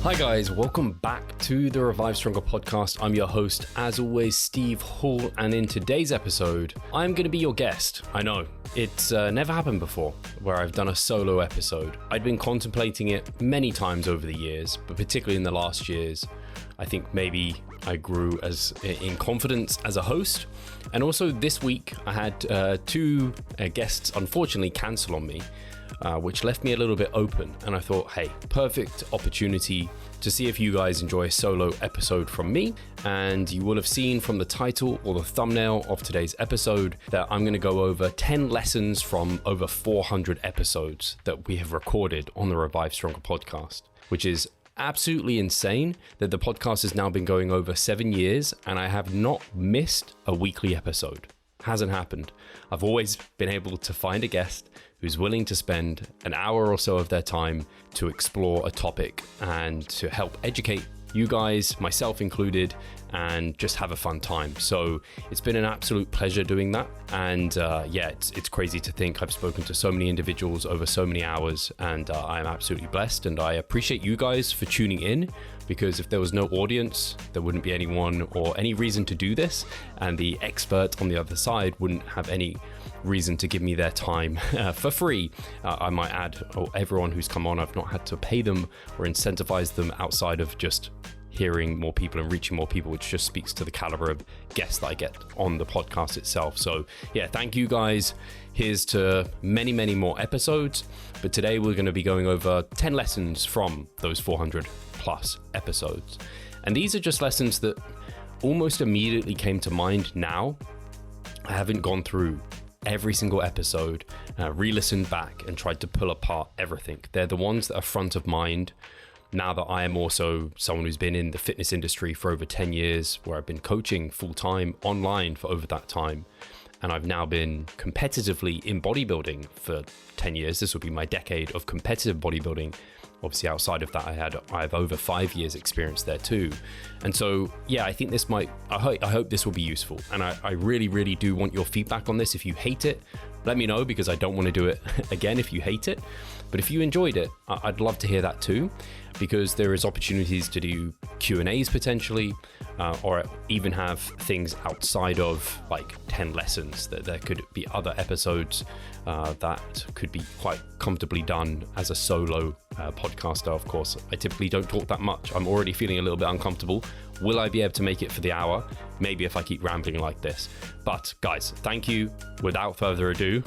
Hi guys, welcome back to the Revive Stronger podcast. I'm your host, as always, Steve Hall, and in today's episode, I'm going to be your guest. I know, it's never happened before where I've done a solo episode. I'd been contemplating it many times over the years, but particularly in the last years, I think maybe I grew in confidence as a host. And also this week, I had two guests unfortunately cancel on me, which left me a little bit open. And I thought, hey, perfect opportunity to see if you guys enjoy a solo episode from me. And you will have seen from the title or the thumbnail of today's episode that I'm going to go over 10 lessons from over 400 episodes that we have recorded on the Revive Stronger podcast, which is absolutely insane that the podcast has now been going over 7 years and I have not missed a weekly episode. Hasn't happened. I've always been able to find a guest who's willing to spend an hour or so of their time to explore a topic and to help educate you guys, myself included, and just have a fun time. So it's been an absolute pleasure doing that. And it's crazy to think I've spoken to so many individuals over so many hours, and I'm absolutely blessed. And I appreciate you guys for tuning in, because if there was no audience, there wouldn't be anyone or any reason to do this. And the expert on the other side wouldn't have any reason to give me their time for free. I might add, everyone who's come on, I've not had to pay them or incentivize them outside of just hearing more people and reaching more people, which just speaks to the caliber of guests that I get on the podcast itself. So yeah, thank you guys. Here's to many, many more episodes. But today we're going to be going over 10 lessons from those 400 plus episodes. And these are just lessons that almost immediately came to mind now. I haven't gone through every single episode, re-listened back and tried to pull apart everything. They're the ones that are front of mind now that I am also someone who's been in the fitness industry for over 10 years, where I've been coaching full-time online for over that time. And I've now been competitively in bodybuilding for 10 years. This will be my decade of competitive bodybuilding. Obviously, outside of that, I have over 5 years experience there too. And so, yeah, I think this I hope this will be useful. And I really, really do want your feedback on this. If you hate it, let me know, because I don't want to do it again if you hate it. But if you enjoyed it, I'd love to hear that too, because there is opportunities to do Q&As potentially, or even have things outside of like 10 lessons. That there could be other episodes that could be quite comfortably done as a solo podcaster. Of course, I typically don't talk that much. I'm already feeling a little bit uncomfortable. Will I be able to make it for the hour? Maybe if I keep rambling like this. But guys, thank you. Without further ado,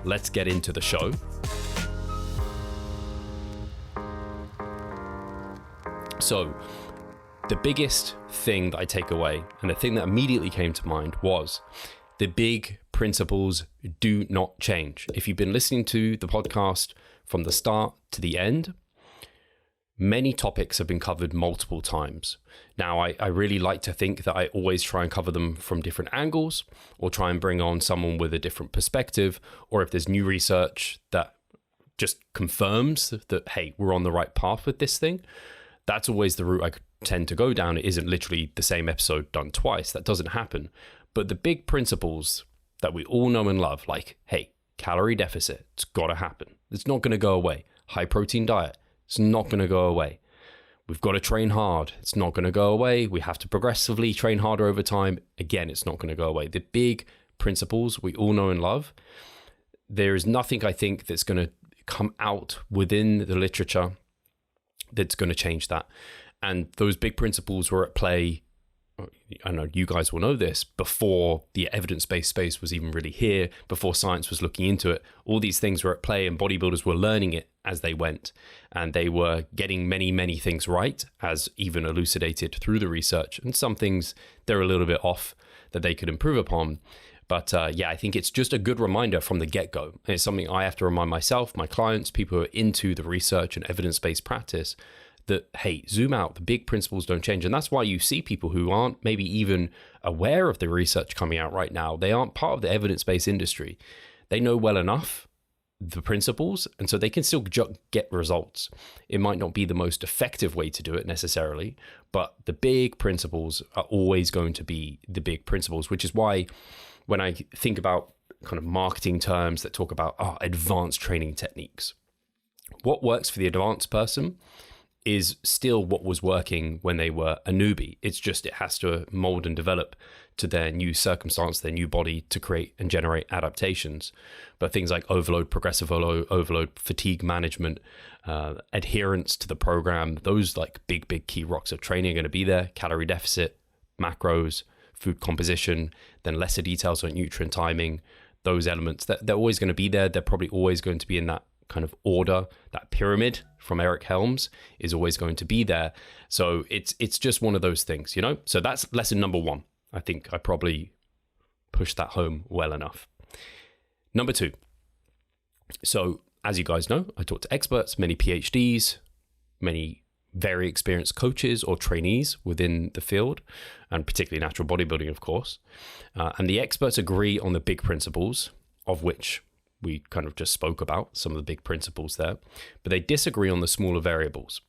let's get into the show. So the biggest thing that I take away, and the thing that immediately came to mind, was the big principles do not change. If you've been listening to the podcast from the start to the end, many topics have been covered multiple times. Now, I really like to think that I always try and cover them from different angles, or try and bring on someone with a different perspective, or if there's new research that just confirms that, hey, we're on the right path with this thing. That's always the route I tend to go down. It isn't literally the same episode done twice. That doesn't happen. But the big principles that we all know and love, like, hey, calorie deficit, it's got to happen. It's not going to go away. High protein diet, it's not going to go away. We've got to train hard. It's not going to go away. We have to progressively train harder over time. Again, it's not going to go away. The big principles we all know and love. There is nothing, I think, that's going to come out within the literature that's going to change that. And those big principles were at play, I know you guys will know this, before the evidence-based space was even really here, before science was looking into it. All these things were at play, and bodybuilders were learning it as they went. And they were getting many, many things right, as even elucidated through the research. And some things they're a little bit off that they could improve upon. But I think it's just a good reminder from the get-go. And it's something I have to remind myself, my clients, people who are into the research and evidence-based practice, that, hey, zoom out, the big principles don't change. And that's why you see people who aren't maybe even aware of the research coming out right now. They aren't part of the evidence-based industry. They know well enough the principles, and so they can still get results. It might not be the most effective way to do it necessarily, but the big principles are always going to be the big principles, which is why when I think about kind of marketing terms that talk about advanced training techniques, what works for the advanced person is still what was working when they were a newbie. It's just it has to mold and develop to their new circumstance, their new body, to create and generate adaptations. But things like overload, progressive overload, fatigue management, adherence to the program, those like big key rocks of training are going to be there. Calorie deficit, macros, food composition, then lesser details on nutrient timing, those elements, that they're always going to be there. They're probably always going to be in that kind of order. That pyramid from Eric Helms is always going to be there. So it's just one of those things, you know? So that's lesson number one. I think I probably pushed that home well enough. Number two. So as you guys know, I talk to experts, many PhDs, many very experienced coaches or trainees within the field, and particularly natural bodybuilding, of course. And the experts agree on the big principles, of which we kind of just spoke about, some of the big principles there, but they disagree on the smaller variables.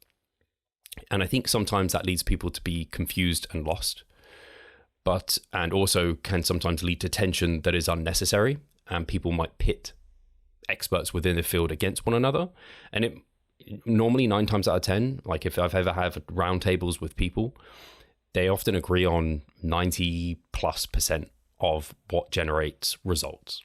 And I think sometimes that leads people to be confused and lost, and also can sometimes lead to tension that is unnecessary, and people might pit experts within the field against one another. And it normally 9 times out of 10, like if I've ever had roundtables with people, they often agree on 90+% of what generates results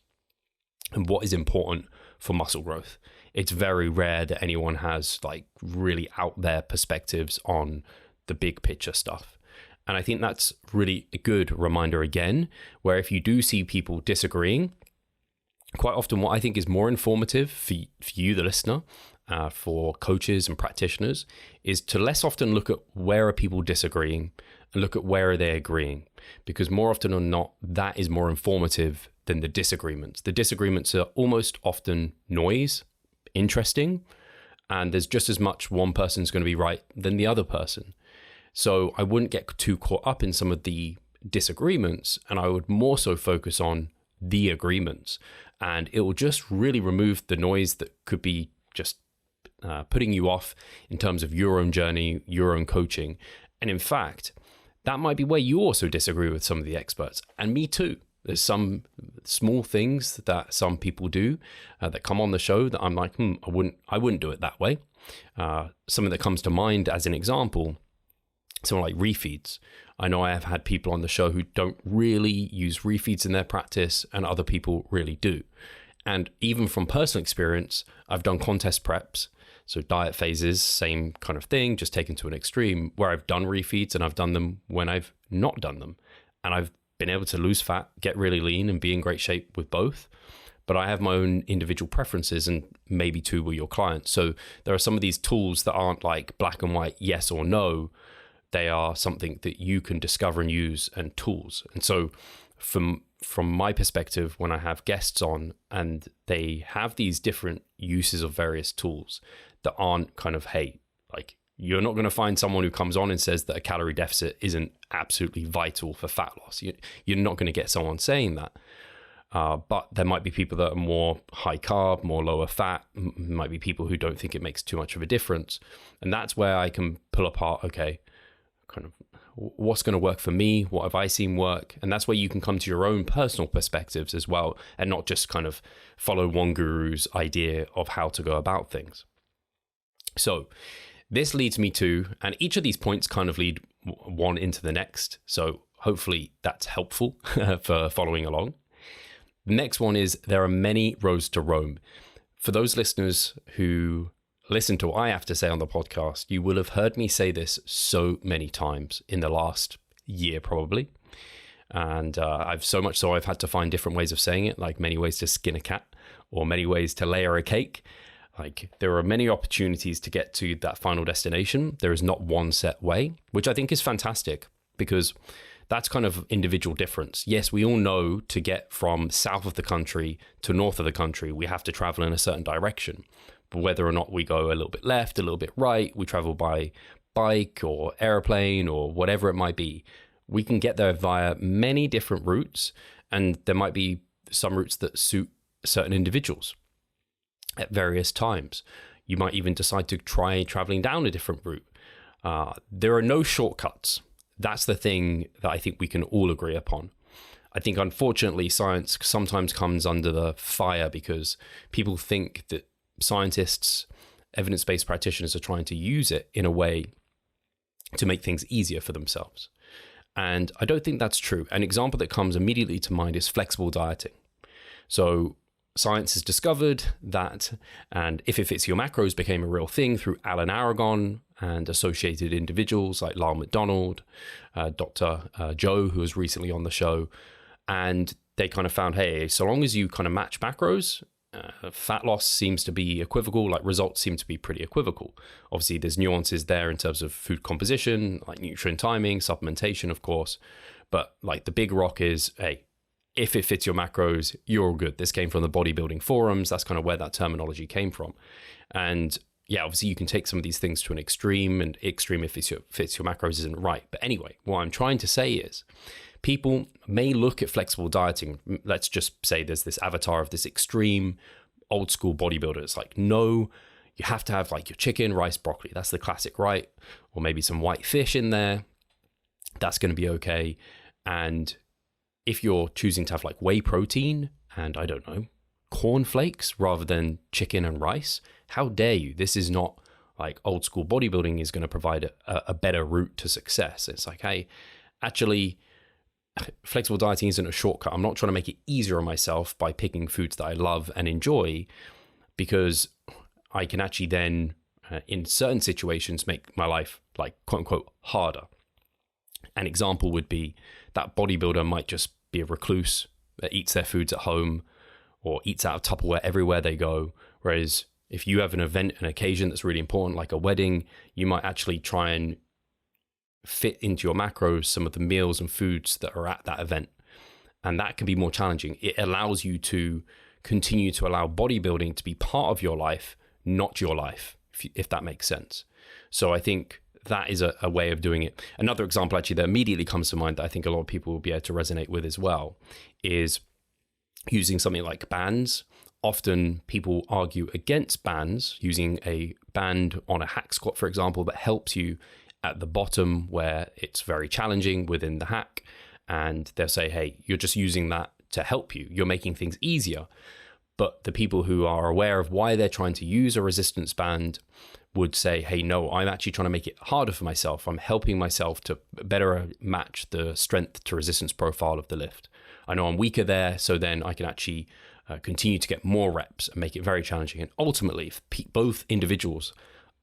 and what is important for muscle growth. It's very rare that anyone has like really out there perspectives on the big picture stuff. And I think that's really a good reminder again, where if you do see people disagreeing, quite often what I think is more informative for you, the listener, for coaches and practitioners, is to less often look at where are people disagreeing and look at where are they agreeing. Because more often than not, that is more informative than the disagreements. The disagreements are almost often noise, interesting, and there's just as much one person's going to be right than the other person. So I wouldn't get too caught up in some of the disagreements, and I would more so focus on the agreements. And it will just really remove the noise that could be just putting you off in terms of your own journey, your own coaching. And in fact, that might be where you also disagree with some of the experts, and me too. There's some small things that some people do that come on the show that I'm like, I wouldn't do it that way. Something that comes to mind as an example, something like refeeds. I know I have had people on the show who don't really use refeeds in their practice, and other people really do. And even from personal experience, I've done contest preps, so diet phases, same kind of thing, just taken to an extreme, where I've done refeeds and I've done them when I've not done them. And I've been able to lose fat, get really lean, and be in great shape with both. But I have my own individual preferences, and maybe too will your clients. So there are some of these tools that aren't like black and white, yes or no. They are something that you can discover and use, and tools. And so from my perspective, when I have guests on and they have these different uses of various tools that aren't kind of, hey, like you're not going to find someone who comes on and says that a calorie deficit isn't absolutely vital for fat loss. You're not going to get someone saying that. But there might be people that are more high carb, more lower fat, might be people who don't think it makes too much of a difference. And that's where I can pull apart, okay, kind of what's going to work for me, what have I seen work, and that's where you can come to your own personal perspectives as well, and not just kind of follow one guru's idea of how to go about things. So this leads me to, and each of these points kind of lead one into the next, so hopefully that's helpful for following along. The next one is, there are many roads to Rome. For those listeners who listen to what I have to say on the podcast, you will have heard me say this so many times in the last year, probably. And I've so much so I've had to find different ways of saying it, like many ways to skin a cat or many ways to layer a cake. Like there are many opportunities to get to that final destination. There is not one set way, which I think is fantastic because that's kind of individual difference. Yes, we all know to get from south of the country to north of the country, we have to travel in a certain direction. But whether or not we go a little bit left, a little bit right, we travel by bike or airplane or whatever it might be, we can get there via many different routes. And there might be some routes that suit certain individuals at various times. You might even decide to try traveling down a different route. There are no shortcuts. That's the thing that I think we can all agree upon. I think, unfortunately, science sometimes comes under the fire because people think that scientists evidence-based practitioners are trying to use it in a way to make things easier for themselves. And I don't think that's true. An example that comes immediately to mind is flexible dieting. So science has discovered that, and if it fits your macros became a real thing through Alan Aragon and associated individuals like Lyle McDonald, Dr. Joe, who was recently on the show. And they kind of found, hey, so long as you kind of match macros, fat loss seems to be equivocal, like results seem to be pretty equivocal. Obviously, there's nuances there in terms of food composition, like nutrient timing, supplementation, of course. But like the big rock is, hey, if it fits your macros, you're all good. This came from the bodybuilding forums. That's kind of where that terminology came from. And yeah, obviously you can take some of these things to an extreme, and extreme if it fits your macros isn't right. But anyway, what I'm trying to say is people may look at flexible dieting. Let's just say there's this avatar of this extreme old school bodybuilder. It's like, no, you have to have like your chicken, rice, broccoli. That's the classic, right? Or maybe some white fish in there. That's going to be okay. And if you're choosing to have like whey protein and I don't know, cornflakes rather than chicken and rice, how dare you? This is not like old school bodybuilding is going to provide a better route to success. It's like, hey, actually, flexible dieting isn't a shortcut. I'm not trying to make it easier on myself by picking foods that I love and enjoy, because I can actually then, in certain situations, make my life like quote unquote harder. An example would be that bodybuilder might just be a recluse that eats their foods at home or eats out of Tupperware everywhere they go. Whereas if you have an event, an occasion that's really important, like a wedding, you might actually try and fit into your macros some of the meals and foods that are at that event. And that can be more challenging. It allows you to continue to allow bodybuilding to be part of your life, not your life, if that makes sense. So I think that is a way of doing it. Another example actually that immediately comes to mind that I think a lot of people will be able to resonate with as well is using something like bands. Often people argue against bands, using a band on a hack squat, for example, that helps you at the bottom where it's very challenging within the hack. And they'll say, hey, you're just using that to help you. You're making things easier. But the people who are aware of why they're trying to use a resistance band would say, hey, no, I'm actually trying to make it harder for myself. I'm helping myself to better match the strength to resistance profile of the lift. I know I'm weaker there, so then I can actually continue to get more reps and make it very challenging. And ultimately, if both individuals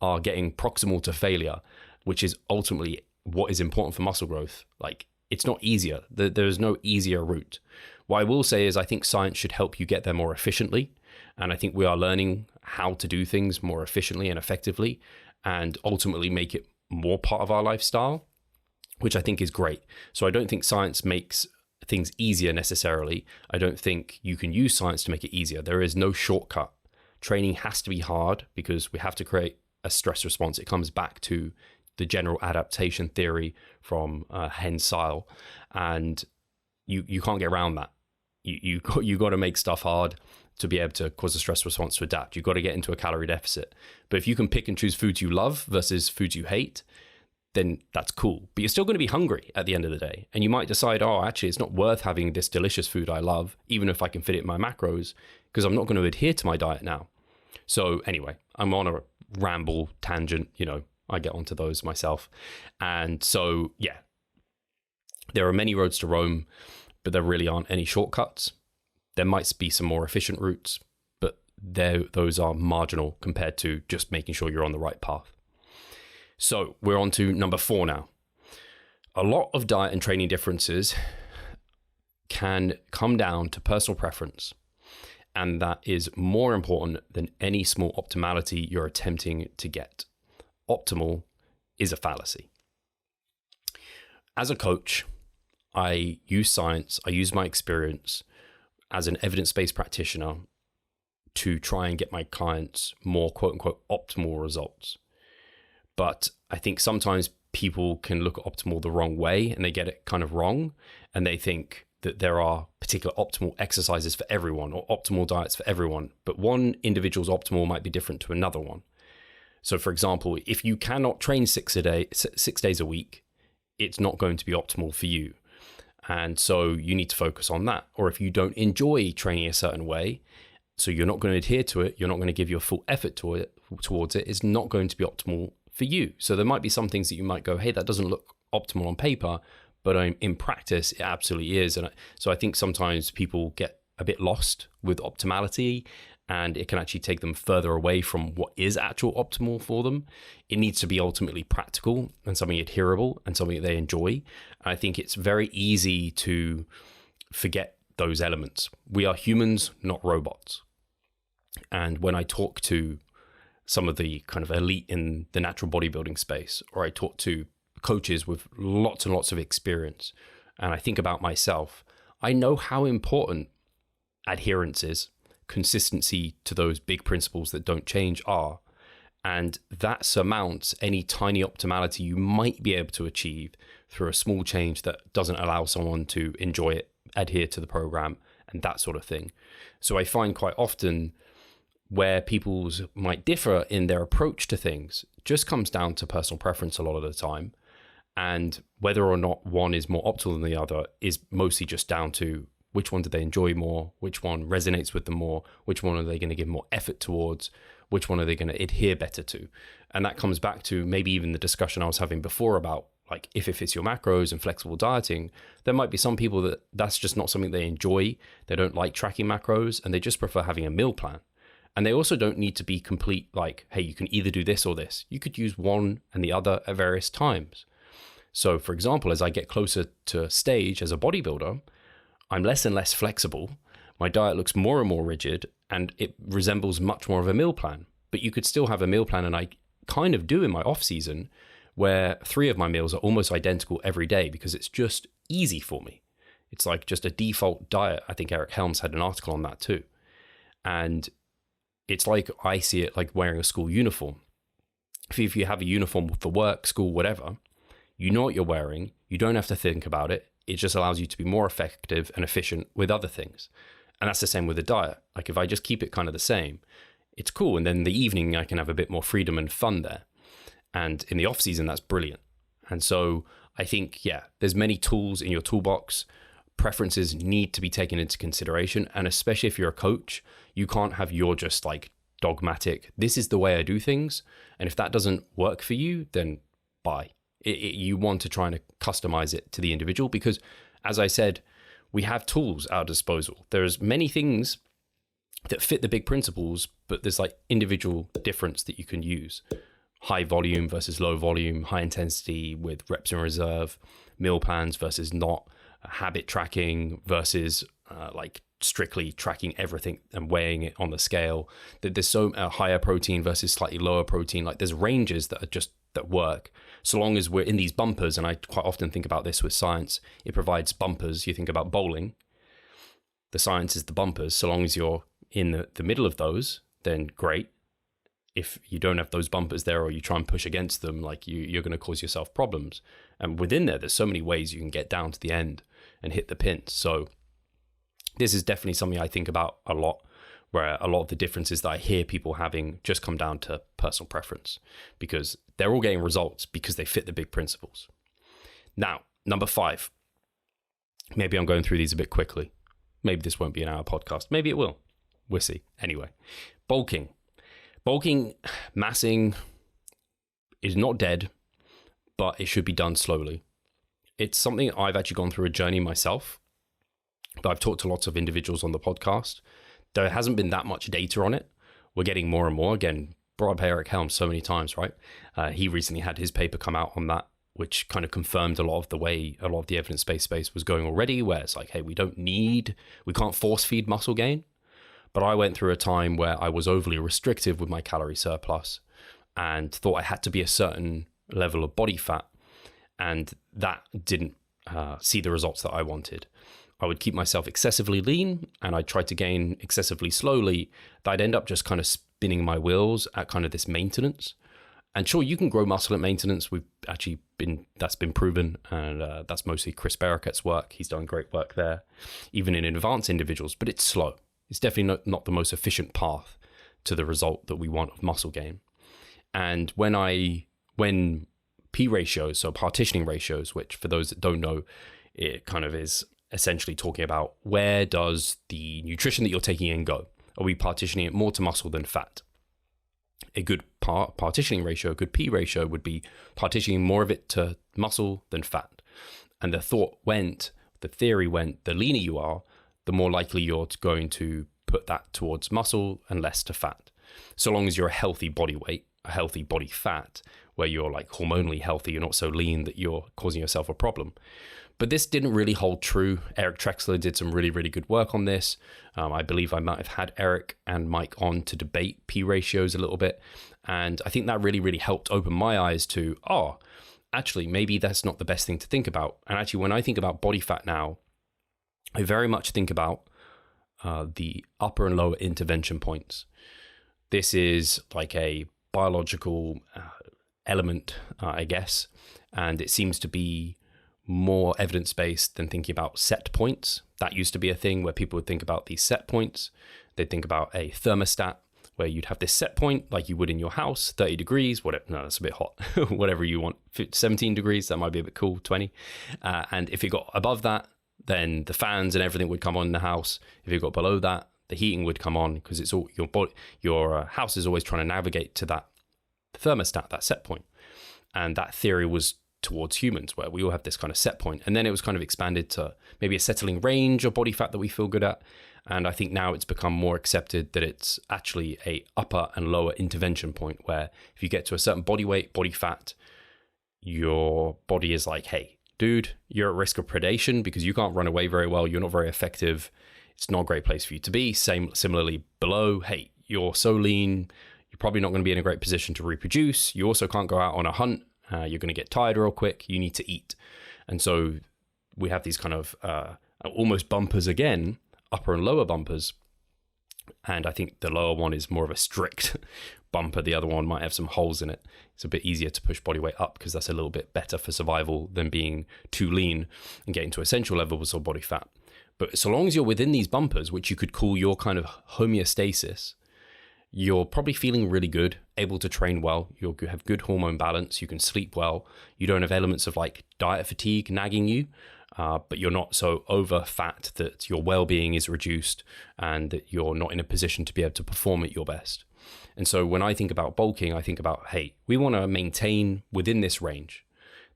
are getting proximal to failure, which is ultimately what is important for muscle growth, like it's not easier. There's no easier route. What I will say is I think science should help you get there more efficiently. And I think we are learning how to do things more efficiently and effectively and ultimately make it more part of our lifestyle, which I think is great. So I don't think science makes things easier necessarily. I don't think you can use science to make it easier. There is no shortcut. Training has to be hard because we have to create a stress response. It comes back to the general adaptation theory from Hensile, and you can't get around that. You got to make stuff hard to be able to cause a stress response to adapt. You've got to get into a calorie deficit. But if you can pick and choose foods you love versus foods you hate, then that's cool. But you're still going to be hungry at the end of the day. And you might decide, oh, actually, it's not worth having this delicious food I love, even if I can fit it in my macros, because I'm not going to adhere to my diet now. So anyway, I'm on a ramble tangent, I get onto those myself. And so, yeah, there are many roads to Rome, but there really aren't any shortcuts. There might be some more efficient routes, but those are marginal compared to just making sure you're on the right path. So we're on to number 4 now. A lot of diet and training differences can come down to personal preference, and that is more important than any small optimality you're attempting to get. Optimal is a fallacy. As a coach, I use science, I use my experience as an evidence-based practitioner to try and get my clients more quote-unquote optimal results. But I think sometimes people can look at optimal the wrong way and they get it kind of wrong. And they think that there are particular optimal exercises for everyone or optimal diets for everyone. But one individual's optimal might be different to another one. So for example, if you cannot train 6 days a week, it's not going to be optimal for you. And so you need to focus on that. Or if you don't enjoy training a certain way, so you're not going to adhere to it, you're not going to give your full effort to it, towards it is not going to be optimal for you. So there might be some things that you might go, hey, that doesn't look optimal on paper, but in practice, it absolutely is. And so I think sometimes people get a bit lost with optimality, and it can actually take them further away from what is actual optimal for them. It needs to be ultimately practical and something adherable and something that they enjoy. And I think it's very easy to forget those elements. We are humans, not robots. And when I talk to some of the kind of elite in the natural bodybuilding space, or I talk to coaches with lots and lots of experience, and I think about myself, I know how important adherence is, consistency to those big principles that don't change are, and that surmounts any tiny optimality you might be able to achieve through a small change that doesn't allow someone to enjoy it, adhere to the program, and that sort of thing. So I find quite often where people's might differ in their approach to things just comes down to personal preference a lot of the time. And whether or not one is more optimal than the other is mostly just down to which one do they enjoy more, which one resonates with them more, which one are they going to give more effort towards, which one are they going to adhere better to. And that comes back to maybe even the discussion I was having before about like if it fits your macros and flexible dieting. There might be some people that that's just not something they enjoy. They don't like tracking macros and they just prefer having a meal plan. And they also don't need to be complete like, hey, you can either do this or this. You could use one and the other at various times. So for example, as I get closer to stage as a bodybuilder, I'm less and less flexible. My diet looks more and more rigid and it resembles much more of a meal plan. But you could still have a meal plan, and I kind of do in my off season, where 3 of my meals are almost identical every day because it's just easy for me. It's like just a default diet. I think Eric Helms had an article on that too. And it's like, I see it like wearing a school uniform. If you have a uniform for work, school, whatever, you know what you're wearing. You don't have to think about it. It just allows you to be more effective and efficient with other things. And that's the same with the diet. Like if I just keep it kind of the same, it's cool. And then in the evening, I can have a bit more freedom and fun there. And in the off season, that's brilliant. And so I think, yeah, there's many tools in your toolbox. Preferences need to be taken into consideration. And especially if you're a coach, you can't have your just like dogmatic, this is the way I do things. And if that doesn't work for you, then bye. You want to try and customize it to the individual because, as I said, we have tools at our disposal. There's many things that fit the big principles, but there's like individual difference that you can use. High volume versus low volume, high intensity with reps in reserve, meal plans versus not, habit tracking versus like strictly tracking everything and weighing it on the scale. There's so higher protein versus slightly lower protein. Like there's ranges that are just that work so long as we're in these bumpers. And I quite often think about this with science. It provides bumpers. You think about bowling, the science is the bumpers. So long as you're in the middle of those, then great. If you don't have those bumpers there or you try and push against them, like you're going to cause yourself problems. And within there's so many ways you can get down to the end and hit the pins. So this is definitely something I think about a lot, where a lot of the differences that I hear people having just come down to personal preference because they're all getting results because they fit the big principles. Now, number 5, maybe I'm going through these a bit quickly. Maybe this won't be an hour podcast. Maybe it will. We'll see. Anyway, bulking. Bulking, massing is not dead, but it should be done slowly. It's something I've actually gone through a journey myself, but I've talked to lots of individuals on the podcast. There hasn't been that much data on it. We're getting more and more. Again, brought up Eric Helms so many times, right? He recently had his paper come out on that, which kind of confirmed a lot of the way a lot of the evidence-based space was going already, where it's like, hey, we can't force feed muscle gain. But I went through a time where I was overly restrictive with my calorie surplus and thought I had to be a certain level of body fat. And that didn't see the results that I wanted. I would keep myself excessively lean and I tried to gain excessively slowly. I'd end up just kind of spinning my wheels at kind of this maintenance. And sure, you can grow muscle at maintenance. That's been proven. And that's mostly Chris Barrakett's work. He's done great work there, even in advanced individuals, but it's slow. It's definitely not the most efficient path to the result that we want of muscle gain. And when P ratios, so partitioning ratios, which for those that don't know, it kind of is essentially talking about where does the nutrition that you're taking in go? Are we partitioning it more to muscle than fat? a good partitioning ratio, a good P ratio would be partitioning more of it to muscle than fat. And the theory went, the leaner you are, the more likely you're going to put that towards muscle and less to fat. So long as you're a healthy body weight, a healthy body fat, where you're like hormonally healthy, you're not so lean that you're causing yourself a problem. But this didn't really hold true. Eric Trexler did some really, really good work on this. I believe I might have had Eric and Mike on to debate P ratios a little bit. And I think that really, really helped open my eyes to, actually, maybe that's not the best thing to think about. And actually, when I think about body fat now, I very much think about the upper and lower intervention points. This is like a biological element, I guess. And it seems to be more evidence-based than thinking about set points. That used to be a thing where people would think about these set points. They'd think about a thermostat where you'd have this set point like you would in your house, 30 degrees, whatever. No, that's a bit hot. Whatever you want. 17 degrees, that might be a bit cool, 20. And if it got above that, then the fans and everything would come on in the house. If it got below that, the heating would come on, because it's all your house is always trying to navigate to that thermostat, that set point. And that theory was towards humans, where we all have this kind of set point. And then it was kind of expanded to maybe a settling range of body fat that we feel good at. And I think now it's become more accepted that it's actually a upper and lower intervention point, where if you get to a certain body weight, body fat, your body is like, hey, dude, you're at risk of predation because you can't run away very well. You're not very effective. It's not a great place for you to be. Similarly below, hey, you're so lean, you're probably not going to be in a great position to reproduce. You also can't go out on a hunt. You're going to get tired real quick. You need to eat. And so we have these kind of almost bumpers again, upper and lower bumpers. And I think the lower one is more of a strict bumper. The other one might have some holes in it. It's a bit easier to push body weight up because that's a little bit better for survival than being too lean and getting to essential levels of body fat. But so long as you're within these bumpers, which you could call your kind of homeostasis, you're probably feeling really good, able to train well, you have good hormone balance, you can sleep well, you don't have elements of like diet fatigue nagging you, but you're not so over fat that your well-being is reduced and that you're not in a position to be able to perform at your best. And so when I think about bulking, I think about, hey, we want to maintain within this range.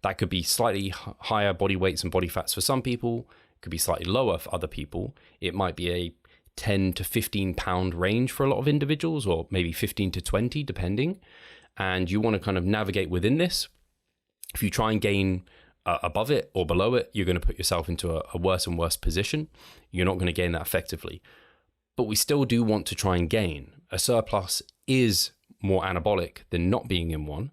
That could be slightly higher body weights and body fats for some people, it could be slightly lower for other people. It might be a 10 to 15 pound range for a lot of individuals, or maybe 15 to 20 depending, and you want to kind of navigate within this. If you try and gain above it or below it, you're going to put yourself into a worse and worse position. You're not going to gain that effectively, but we still do want to try and gain. A surplus is more anabolic than not being in one,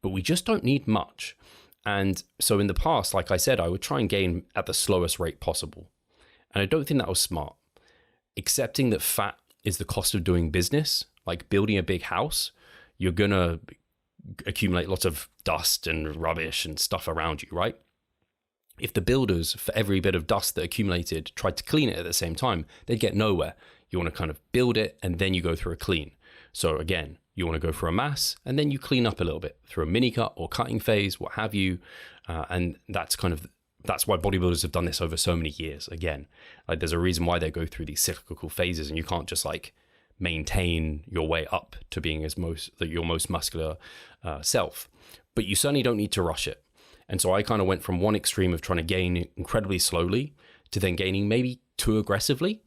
but we just don't need much. And so in the past, like I said, I would try and gain at the slowest rate possible, and I don't think that was smart. Accepting that fat is the cost of doing business, like building a big house, you're going to accumulate lots of dust and rubbish and stuff around you, right? If the builders, for every bit of dust that accumulated, tried to clean it at the same time, they'd get nowhere. You want to kind of build it and then you go through a clean. So again, you want to go for a mass and then you clean up a little bit through a mini cut or cutting phase, what have you. And that's why bodybuilders have done this over so many years. Again, like there's a reason why they go through these cyclical phases, and you can't just like maintain your way up to being your most muscular self. But you certainly don't need to rush it. And so I kind of went from one extreme of trying to gain incredibly slowly to then gaining maybe too aggressively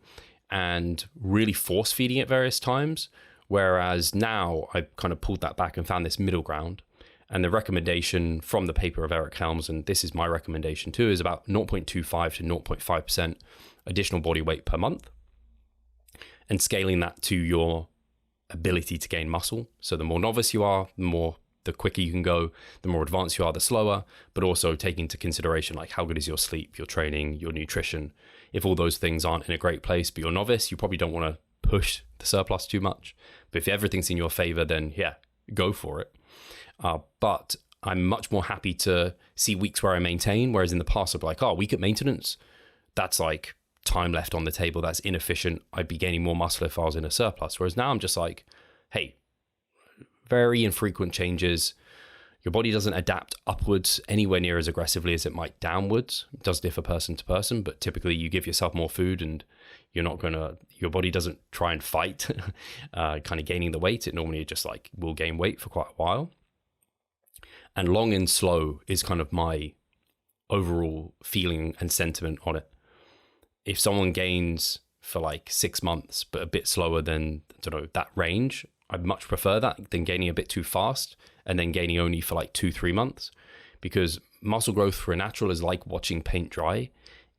and really force feeding at various times. Whereas now I kind of pulled that back and found this middle ground. And the recommendation from the paper of Eric Helms, and this is my recommendation too, is about 0.25 to 0.5% additional body weight per month, and scaling that to your ability to gain muscle. So the more novice you are, the quicker you can go, the more advanced you are, the slower, but also taking into consideration like how good is your sleep, your training, your nutrition. If all those things aren't in a great place, but you're novice, you probably don't want to push the surplus too much. But if everything's in your favor, then yeah, go for it. But I'm much more happy to see weeks where I maintain, whereas in the past I'd be like, week at maintenance, that's like time left on the table, that's inefficient. I'd be gaining more muscle if I was in a surplus. Whereas now I'm just like, hey, very infrequent changes. Your body doesn't adapt upwards anywhere near as aggressively as it might downwards. It does differ person to person, but typically you give yourself more food and Your body doesn't try and fight kind of gaining the weight. It normally just like will gain weight for quite a while. And long and slow is kind of my overall feeling and sentiment on it. If someone gains for like 6 months, but a bit slower than, that range, I'd much prefer that than gaining a bit too fast and then gaining only for like 2-3 months. Because muscle growth for a natural is like watching paint dry.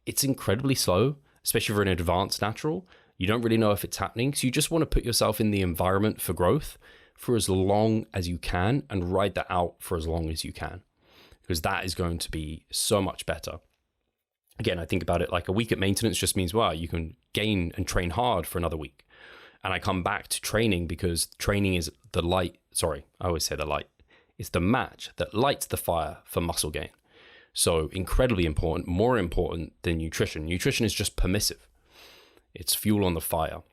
It's incredibly slow, especially for an advanced natural. You don't really know if it's happening. So you just want to put yourself in the environment for growth for as long as you can and ride that out for as long as you can, because that is going to be so much better. Again, I think about it like a week at maintenance just means, wow, you can gain and train hard for another week. And I come back to training because training is the light. Sorry, I always say the light. It's the match that lights the fire for muscle gain. So incredibly important, more important than nutrition. Nutrition is just permissive. It's fuel on the fire.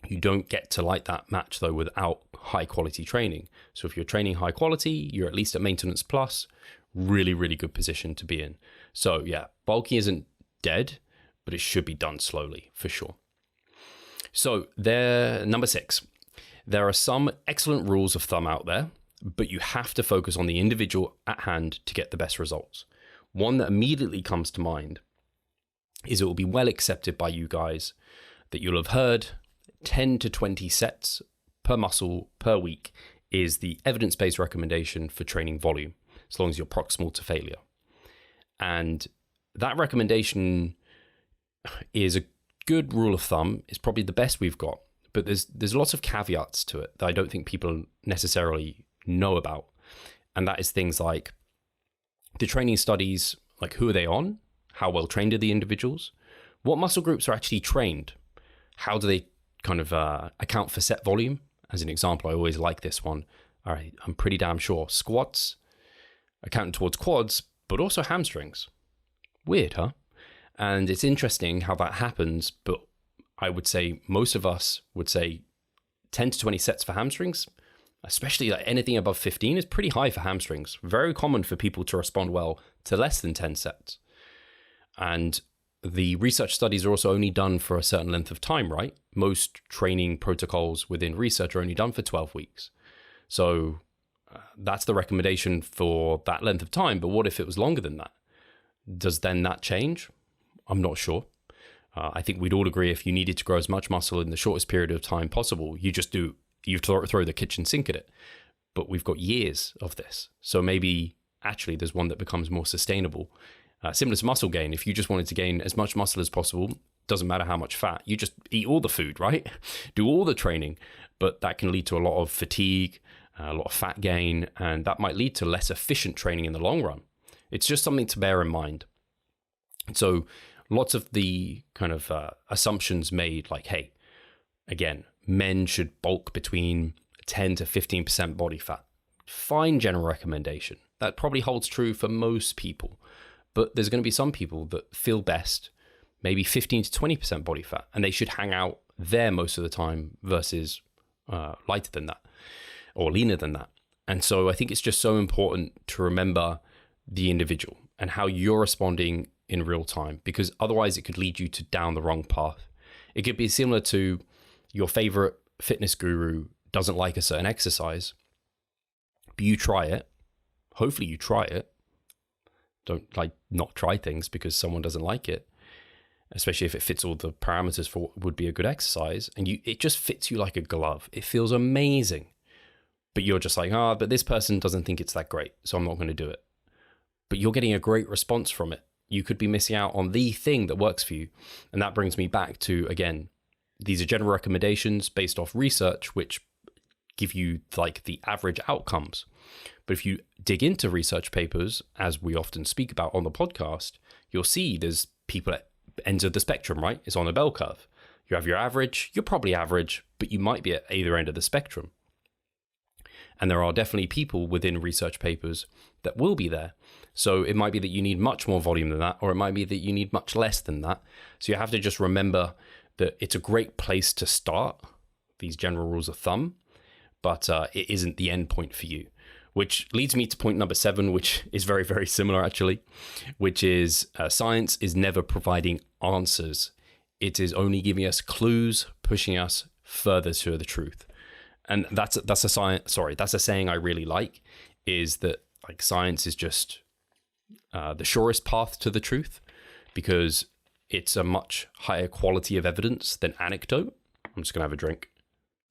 You don't get to light that match though without high quality training. So if you're training high quality, you're at least at maintenance plus, really, really good position to be in. So yeah, bulking isn't dead, but it should be done slowly for sure. So number 6, there are some excellent rules of thumb out there, but you have to focus on the individual at hand to get the best results. One that immediately comes to mind is it will be well accepted by you guys that you'll have heard 10 to 20 sets per muscle per week is the evidence-based recommendation for training volume, as long as you're proximal to failure. And that recommendation is a good rule of thumb. It's probably the best we've got, but there's lots of caveats to it that I don't think people necessarily know about. And that is things like the training studies, like who are they on? How well trained are the individuals? What muscle groups are actually trained? How do they kind of account for set volume? As an example, I always like this one. All right, I'm pretty damn sure squats accounting towards quads, but also hamstrings. Weird, huh? And it's interesting how that happens, but I would say most of us would say 10 to 20 sets for hamstrings, especially like anything above 15 is pretty high for hamstrings. Very common for people to respond well to less than 10 sets. And the research studies are also only done for a certain length of time, right? Most training protocols within research are only done for 12 weeks. So that's the recommendation for that length of time. But what if it was longer than that? Does then that change? I'm not sure. I think we'd all agree if you needed to grow as much muscle in the shortest period of time possible, you throw the kitchen sink at it. But we've got years of this. So maybe actually there's one that becomes more sustainable. Similar to muscle gain, if you just wanted to gain as much muscle as possible, doesn't matter how much fat, you just eat all the food, right? Do all the training, but that can lead to a lot of fatigue, a lot of fat gain, and that might lead to less efficient training in the long run. It's just something to bear in mind. So lots of the kind of assumptions made like, hey, again, men should bulk between 10 to 15% body fat. Fine general recommendation. That probably holds true for most people. But there's going to be some people that feel best, maybe 15 to 20% body fat, and they should hang out there most of the time versus lighter than that or leaner than that. And so I think it's just so important to remember the individual and how you're responding in real time, because otherwise it could lead you to down the wrong path. It could be similar to your favorite fitness guru doesn't like a certain exercise, but you try it. Hopefully you try it. Don't not try things because someone doesn't like it, especially if it fits all the parameters for what would be a good exercise, and it just fits you like a glove. It feels amazing, but you're just like, but this person doesn't think it's that great, so I'm not going to do it. But you're getting a great response from it. You could be missing out on the thing that works for you. And that brings me back to, again, these are general recommendations based off research, which give you like the average outcomes. But if you dig into research papers, as we often speak about on the podcast, you'll see there's people at ends of the spectrum, right? It's on a bell curve. You have your average, you're probably average, but you might be at either end of the spectrum. And there are definitely people within research papers that will be there. So it might be that you need much more volume than that, or it might be that you need much less than that. So you have to just remember that it's a great place to start, these general rules of thumb, but it isn't the end point for you. Which leads me to point number 7, which is very, very similar actually, which is science is never providing answers. it is only giving us clues, pushing us further to the truth. And that's a saying I really like, is that like science is just the surest path to the truth, because it's a much higher quality of evidence than anecdote. I'm just gonna have a drink.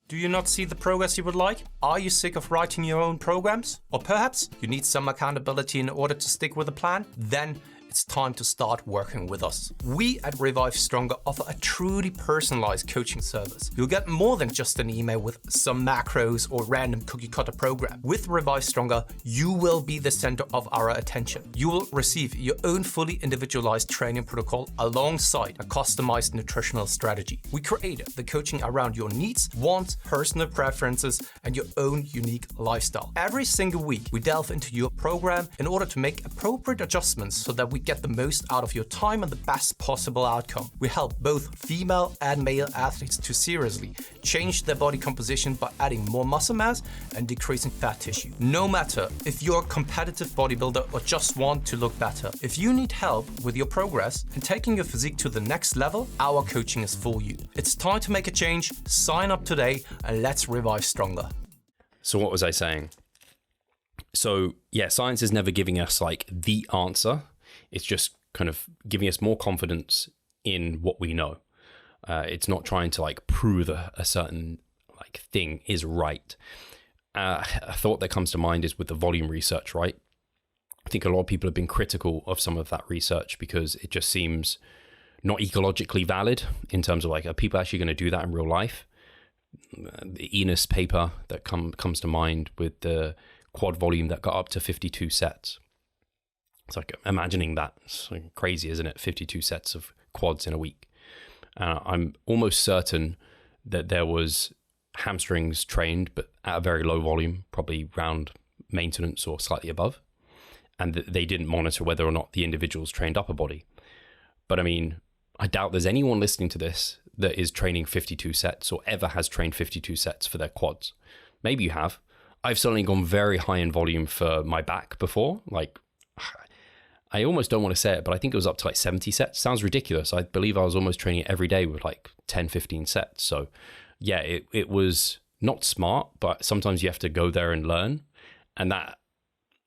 Do you not see the progress you would like? Are you sick of writing your own programs? Or perhaps you need some accountability in order to stick with a plan? Then it's time to start working with us. We at Revive Stronger offer a truly personalized coaching service. You'll get more than just an email with some macros or random cookie cutter program. With Revive Stronger, you will be the center of our attention. You will receive your own fully individualized training protocol alongside a customized nutritional strategy. We created the coaching around your needs, wants, personal preferences, and your own unique lifestyle. Every single week, we delve into your program in order to make appropriate adjustments so that we get the most out of your time and the best possible outcome. We help both female and male athletes to seriously change their body composition by adding more muscle mass and decreasing fat tissue. No matter if you're a competitive bodybuilder or just want to look better, if you need help with your progress and taking your physique to the next level, our coaching is for you. It's time to make a change. Sign up today and let's revive stronger. So what was I saying? So yeah, science is never giving us like the answer. It's just kind of giving us more confidence in what we know. It's not trying to like prove a certain like thing is right. A thought that comes to mind is with the volume research, right? I think a lot of people have been critical of some of that research because it just seems not ecologically valid in terms of like, are people actually going to do that in real life? The Enos paper that comes to mind with the quad volume that got up to 52 sets. It's like imagining that. It's like crazy, isn't it? 52 sets of quads in a week. I'm almost certain that there was hamstrings trained, but at a very low volume, probably round maintenance or slightly above. And they didn't monitor whether or not the individuals trained upper body. But I mean, I doubt there's anyone listening to this that is training 52 sets or ever has trained 52 sets for their quads. Maybe you have. I've certainly gone very high in volume for my back before. Like, I almost don't want to say it, but I think it was up to like 70 sets. Sounds ridiculous. I believe I was almost training every day with like 10, 15 sets. So yeah, it was not smart, but sometimes you have to go there and learn. And that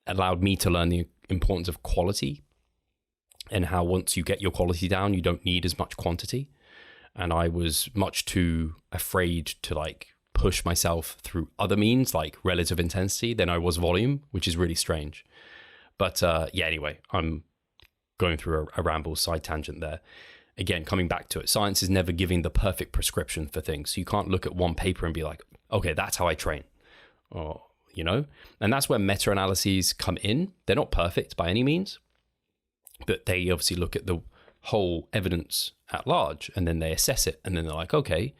allowed me to learn the importance of quality and how once you get your quality down, you don't need as much quantity. And I was much too afraid to like push myself through other means like relative intensity than I was volume, which is really strange. But yeah, anyway, I'm going through a ramble side tangent there. Again, coming back to it, science is never giving the perfect prescription for things. So you can't look at one paper and be like, okay, that's how I train. Or, you know, and that's where meta-analyses come in. They're not perfect by any means, but they obviously look at the whole evidence at large and then they assess it. And then they're like, okay,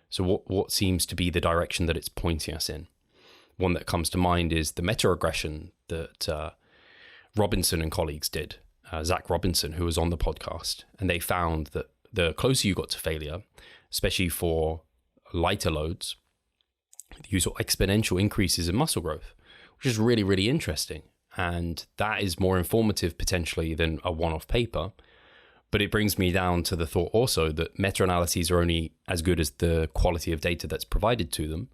so what seems to be the direction that it's pointing us in? One that comes to mind is the meta-regression that Robinson and colleagues did, Zach Robinson, who was on the podcast, and they found that the closer you got to failure, especially for lighter loads, you saw exponential increases in muscle growth, which is really, really interesting. And that is more informative potentially than a one-off paper. But it brings me down to the thought also that meta-analyses are only as good as the quality of data that's provided to them.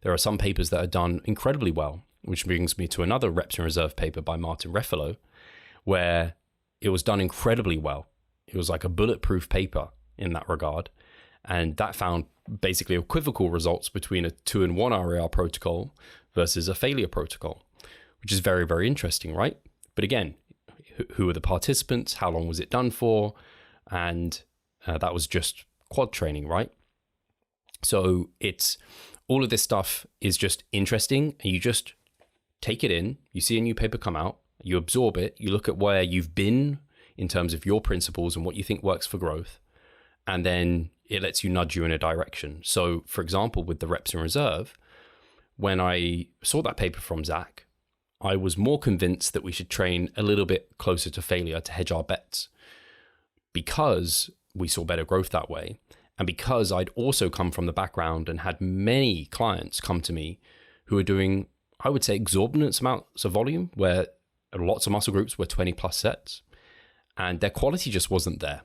There are some papers that are done incredibly well, which brings me to another Reps in Reserve paper by Martin Refalo, where it was done incredibly well. It was like a bulletproof paper in that regard. And that found basically equivocal results between a 2 and 1 RAR protocol versus a failure protocol, which is very, very interesting, right? But again, who are the participants? How long was it done for? And that was just quad training, right? So it's all of this stuff is just interesting, and you just take it in, you see a new paper come out, you absorb it, you look at where you've been in terms of your principles and what you think works for growth, and then it lets you nudge you in a direction. So for example, with the Reps in Reserve, when I saw that paper from Zach, I was more convinced that we should train a little bit closer to failure to hedge our bets, because we saw better growth that way. And because I'd also come from the background and had many clients come to me who are doing, I would say, exorbitant amounts of volume, where lots of muscle groups were 20 plus sets, and their quality just wasn't there.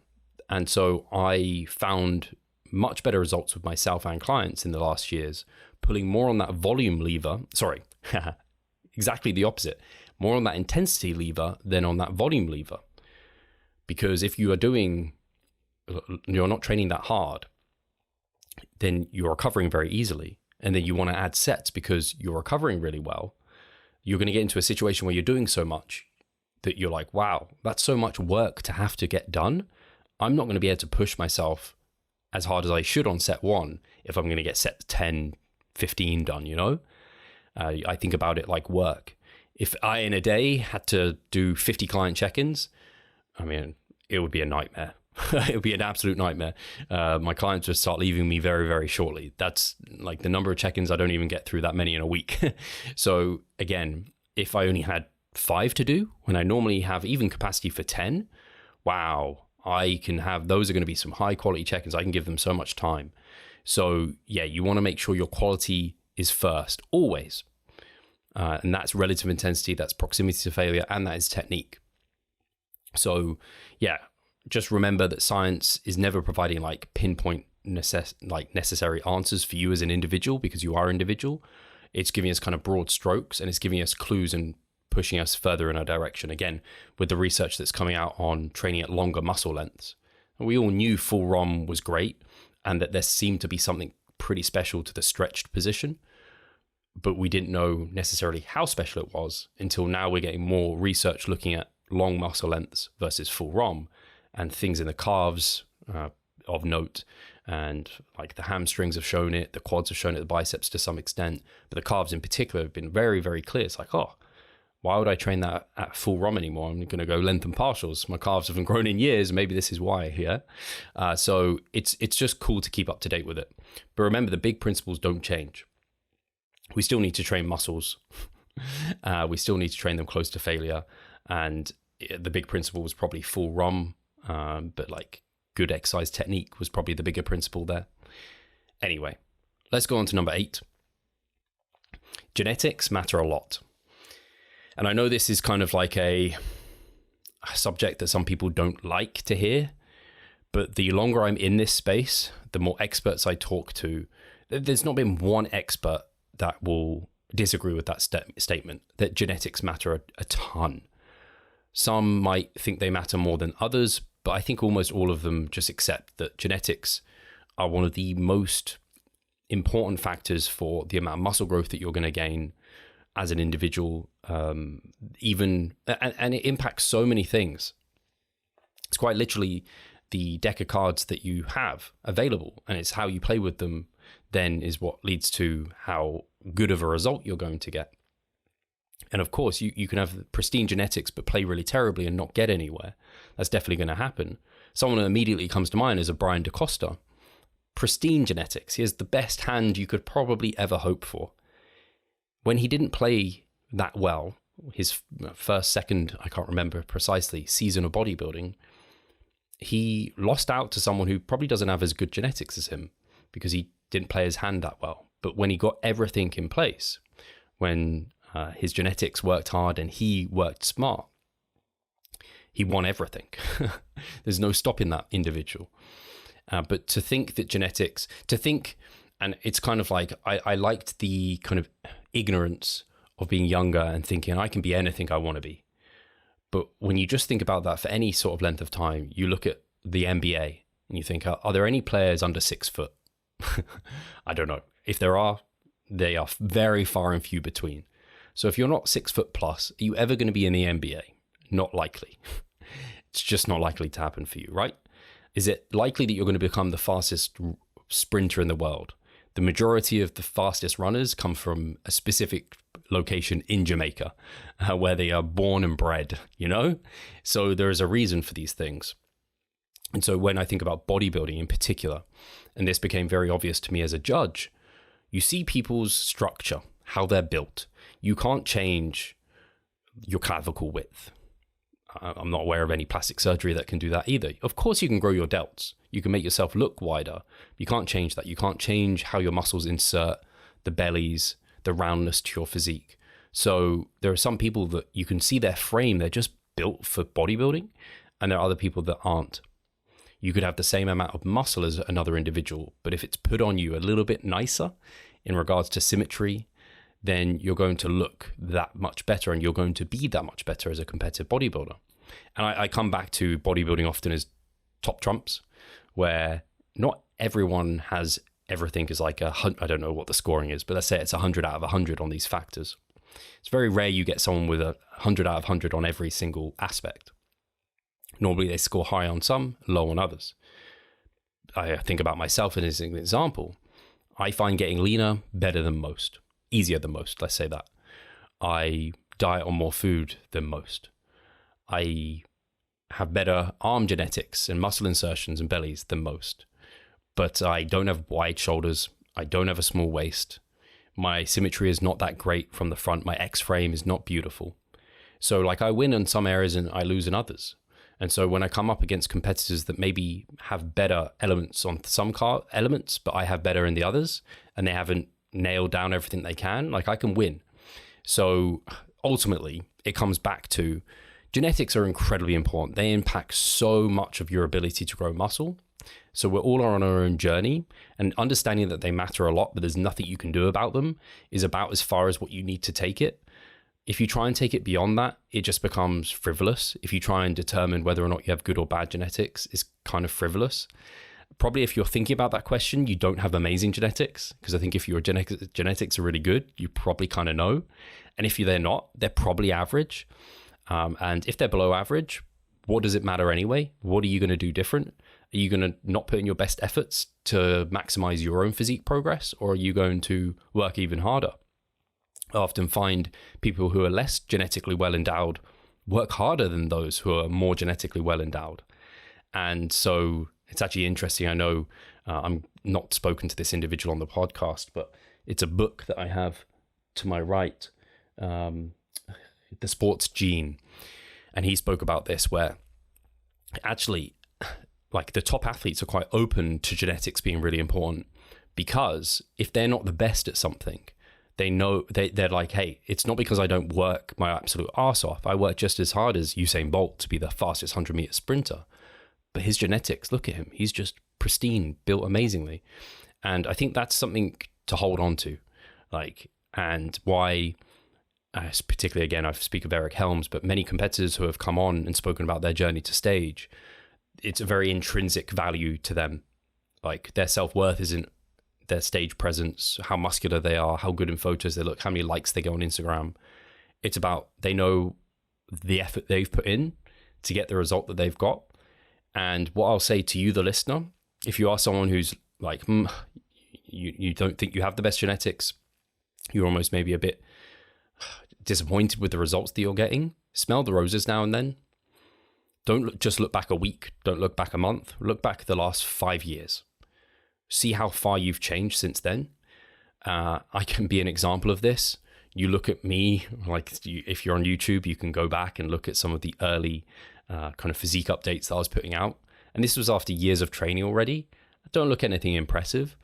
And so I found much better results with myself and clients in the last years, pulling more on that volume lever. Sorry, exactly the opposite. More on that intensity lever than on that volume lever. Because if you're not training that hard, then you're recovering very easily. And then you want to add sets because you're recovering really well. You're going to get into a situation where you're doing so much that you're like, wow, that's so much work to have to get done. I'm not going to be able to push myself as hard as I should on set 1 if I'm going to get set 10, 15 done, you know? I think about it like work. If I, in a day, had to do 50 client check-ins, I mean, it would be a nightmare. It would be an absolute nightmare. My clients would start leaving me very, very shortly. That's like the number of check-ins, I don't even get through that many in a week. So again, if I only had 5 to do, when I normally have even capacity for 10, wow, I can have, those are going to be some high quality check-ins. I can give them so much time. So yeah, you want to make sure your quality is first, always. And that's relative intensity, that's proximity to failure, and that is technique. So yeah, just remember that science is never providing like pinpoint necessary answers for you as an individual, because you are individual. It's giving us kind of broad strokes, and it's giving us clues and pushing us further in a direction. Again, with the research that's coming out on training at longer muscle lengths. We all knew full ROM was great, and that there seemed to be something pretty special to the stretched position, but we didn't know necessarily how special it was until now we're getting more research looking at long muscle lengths versus full ROM, and things in the calves of note, and like the hamstrings have shown it, the quads have shown it, the biceps to some extent, but the calves in particular have been very, very clear. It's like, oh, why would I train that at full ROM anymore? I'm going to go length and partials. My calves haven't grown in years. Maybe this is why here. So it's just cool to keep up to date with it. But remember, the big principles don't change. We still need to train muscles. We still need to train them close to failure. And the big principle was probably full ROM, but like good exercise technique was probably the bigger principle there. Anyway, let's go on to number 8. Genetics matter a lot. And I know this is kind of like a subject that some people don't like to hear, but the longer I'm in this space, the more experts I talk to, there's not been one expert that will disagree with that statement, that genetics matter a ton. Some might think they matter more than others, but I think almost all of them just accept that genetics are one of the most important factors for the amount of muscle growth that you're going to gain as an individual, and it impacts so many things. It's quite literally the deck of cards that you have available, and it's how you play with them then is what leads to how good of a result you're going to get. And of course, you can have pristine genetics but play really terribly and not get anywhere. That's definitely going to happen. Someone that immediately comes to mind is a Brian DaCosta. Pristine genetics. He has the best hand you could probably ever hope for. When he didn't play that well, his first, second, I can't remember precisely, season of bodybuilding, he lost out to someone who probably doesn't have as good genetics as him because he didn't play his hand that well. But when he got everything in place, when his genetics worked hard and he worked smart, he won everything. There's no stopping that individual. But to think that genetics, and it's kind of like, I liked the kind of ignorance of being younger and thinking I can be anything I want to be. But when you just think about that for any sort of length of time, you look at the NBA and you think, are there any players under 6 foot? I don't know. If there are, they are very far and few between. So if you're not 6 foot plus, are you ever going to be in the NBA? Not likely. It's just not likely to happen for you, right? Is it likely that you're going to become the fastest sprinter in the world? The majority of the fastest runners come from a specific location in Jamaica, where they are born and bred, you know? So there is a reason for these things. And so when I think about bodybuilding in particular, and this became very obvious to me as a judge, you see people's structure, how they're built. You can't change your clavicle width. I'm not aware of any plastic surgery that can do that either. Of course you can grow your delts. You can make yourself look wider. You can't change that. You can't change how your muscles insert the bellies, the roundness to your physique. So there are some people that you can see their frame, they're just built for bodybuilding, and there are other people that aren't. You could have the same amount of muscle as another individual, but if it's put on you a little bit nicer in regards to symmetry, then you're going to look that much better and you're going to be that much better as a competitive bodybuilder. And I come back to bodybuilding often as top trumps, where not everyone has everything is like I don't know what the scoring is, but let's say it's 100 out of 100 on these factors. It's very rare you get someone with 100 out of 100 on every single aspect. Normally they score high on some, low on others. I think about myself as an example. I find getting leaner better than most, easier than most, let's say that. I diet on more food than most. I have better arm genetics and muscle insertions and bellies than most. But I don't have wide shoulders. I don't have a small waist. My symmetry is not that great from the front. My X-frame is not beautiful. So like I win in some areas and I lose in others. And so when I come up against competitors that maybe have better elements on some elements, but I have better in the others, and they haven't nailed down everything they can, like I can win. So ultimately, it comes back to genetics are incredibly important. They impact so much of your ability to grow muscle. So we're all on our own journey, and understanding that they matter a lot, but there's nothing you can do about them is about as far as what you need to take it. If you try and take it beyond that, it just becomes frivolous. If you try and determine whether or not you have good or bad genetics, it's kind of frivolous. Probably if you're thinking about that question, you don't have amazing genetics, because I think if your genetics are really good, you probably kind of know. And if they're not, they're probably average. And if they're below average, what does it matter anyway? What are you going to do different? Are you going to not put in your best efforts to maximize your own physique progress, or are you going to work even harder? I often find people who are less genetically well endowed work harder than those who are more genetically well endowed. And so it's actually interesting. I know I'm not spoken to this individual on the podcast, but it's a book that I have to my right, The Sports Gene. And he spoke about this, where actually like the top athletes are quite open to genetics being really important, because if they're not the best at something, they know they're like, hey, it's not because I don't work my absolute arse off. I work just as hard as Usain Bolt to be the fastest 100-meter sprinter. But his genetics, look at him. He's just pristine, built amazingly. And I think that's something to hold on to. Like, and why, particularly again, I speak of Eric Helms, but many competitors who have come on and spoken about their journey to stage, it's a very intrinsic value to them. Like their self-worth isn't their stage presence, how muscular they are, how good in photos they look, how many likes they get on Instagram. It's about, they know the effort they've put in to get the result that they've got. And what I'll say to you, the listener, if you are someone who's like, you don't think you have the best genetics, you're almost maybe a bit disappointed with the results that you're getting, smell the roses now and then. Don't just look back a week. Don't look back a month. Look back the last 5 years. See how far you've changed since then. I can be an example of this. You look at me, like if you're on YouTube, you can go back and look at some of the early kind of physique updates that I was putting out. And this was after years of training already. I don't look anything impressive,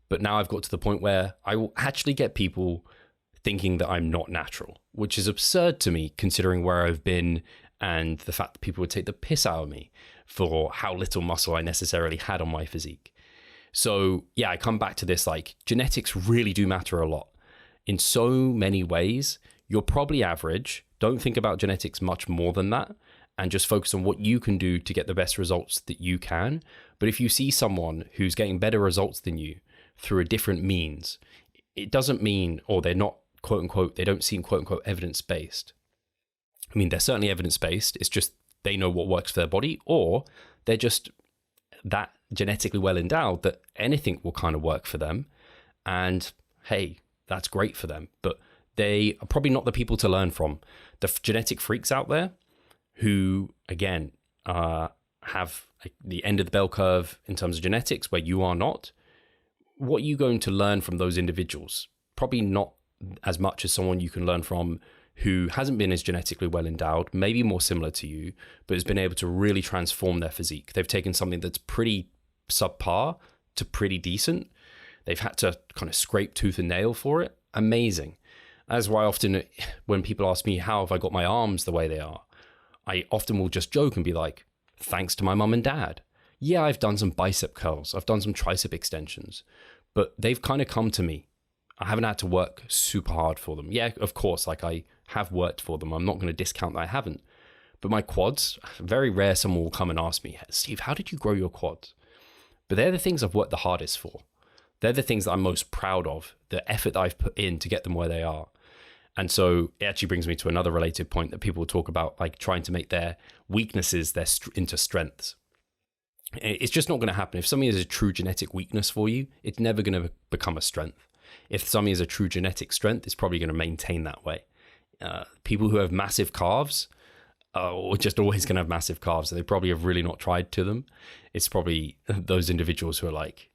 but now I've got to the point where I will actually get people thinking that I'm not natural, which is absurd to me considering where I've been and the fact that people would take the piss out of me for how little muscle I necessarily had on my physique. So yeah, I come back to this, like genetics really do matter a lot in so many ways. You're probably average. Don't think about genetics much more than that, and just focus on what you can do to get the best results that you can. But if you see someone who's getting better results than you through a different means, it doesn't mean, or they're not quote unquote, they don't seem quote unquote evidence-based. I mean, they're certainly evidence-based. It's just they know what works for their body, or they're just that genetically well endowed that anything will kind of work for them. And hey, that's great for them. But they are probably not the people to learn from. The genetic freaks out there who, again, have the end of the bell curve in terms of genetics where you are not. What are you going to learn from those individuals? Probably not as much as someone you can learn from who hasn't been as genetically well endowed, maybe more similar to you, but has been able to really transform their physique. They've taken something that's pretty subpar to pretty decent. They've had to kind of scrape tooth and nail for it. Amazing. That's why often when people ask me, how have I got my arms the way they are? I often will just joke and be like, thanks to my mum and dad. Yeah, I've done some bicep curls, I've done some tricep extensions, but they've kind of come to me. I haven't had to work super hard for them. Yeah, of course, like I have worked for them. I'm not going to discount that I haven't. But my quads, very rare someone will come and ask me, Steve, how did you grow your quads? But they're the things I've worked the hardest for. They're the things that I'm most proud of, the effort that I've put in to get them where they are. And so it actually brings me to another related point that people talk about, like trying to make their weaknesses into strengths. It's just not going to happen. If something is a true genetic weakness for you, it's never going to become a strength. If something is a true genetic strength, it's probably going to maintain that way. People who have massive calves are just always going to have massive calves. They probably have really not tried to them. It's probably those individuals who are like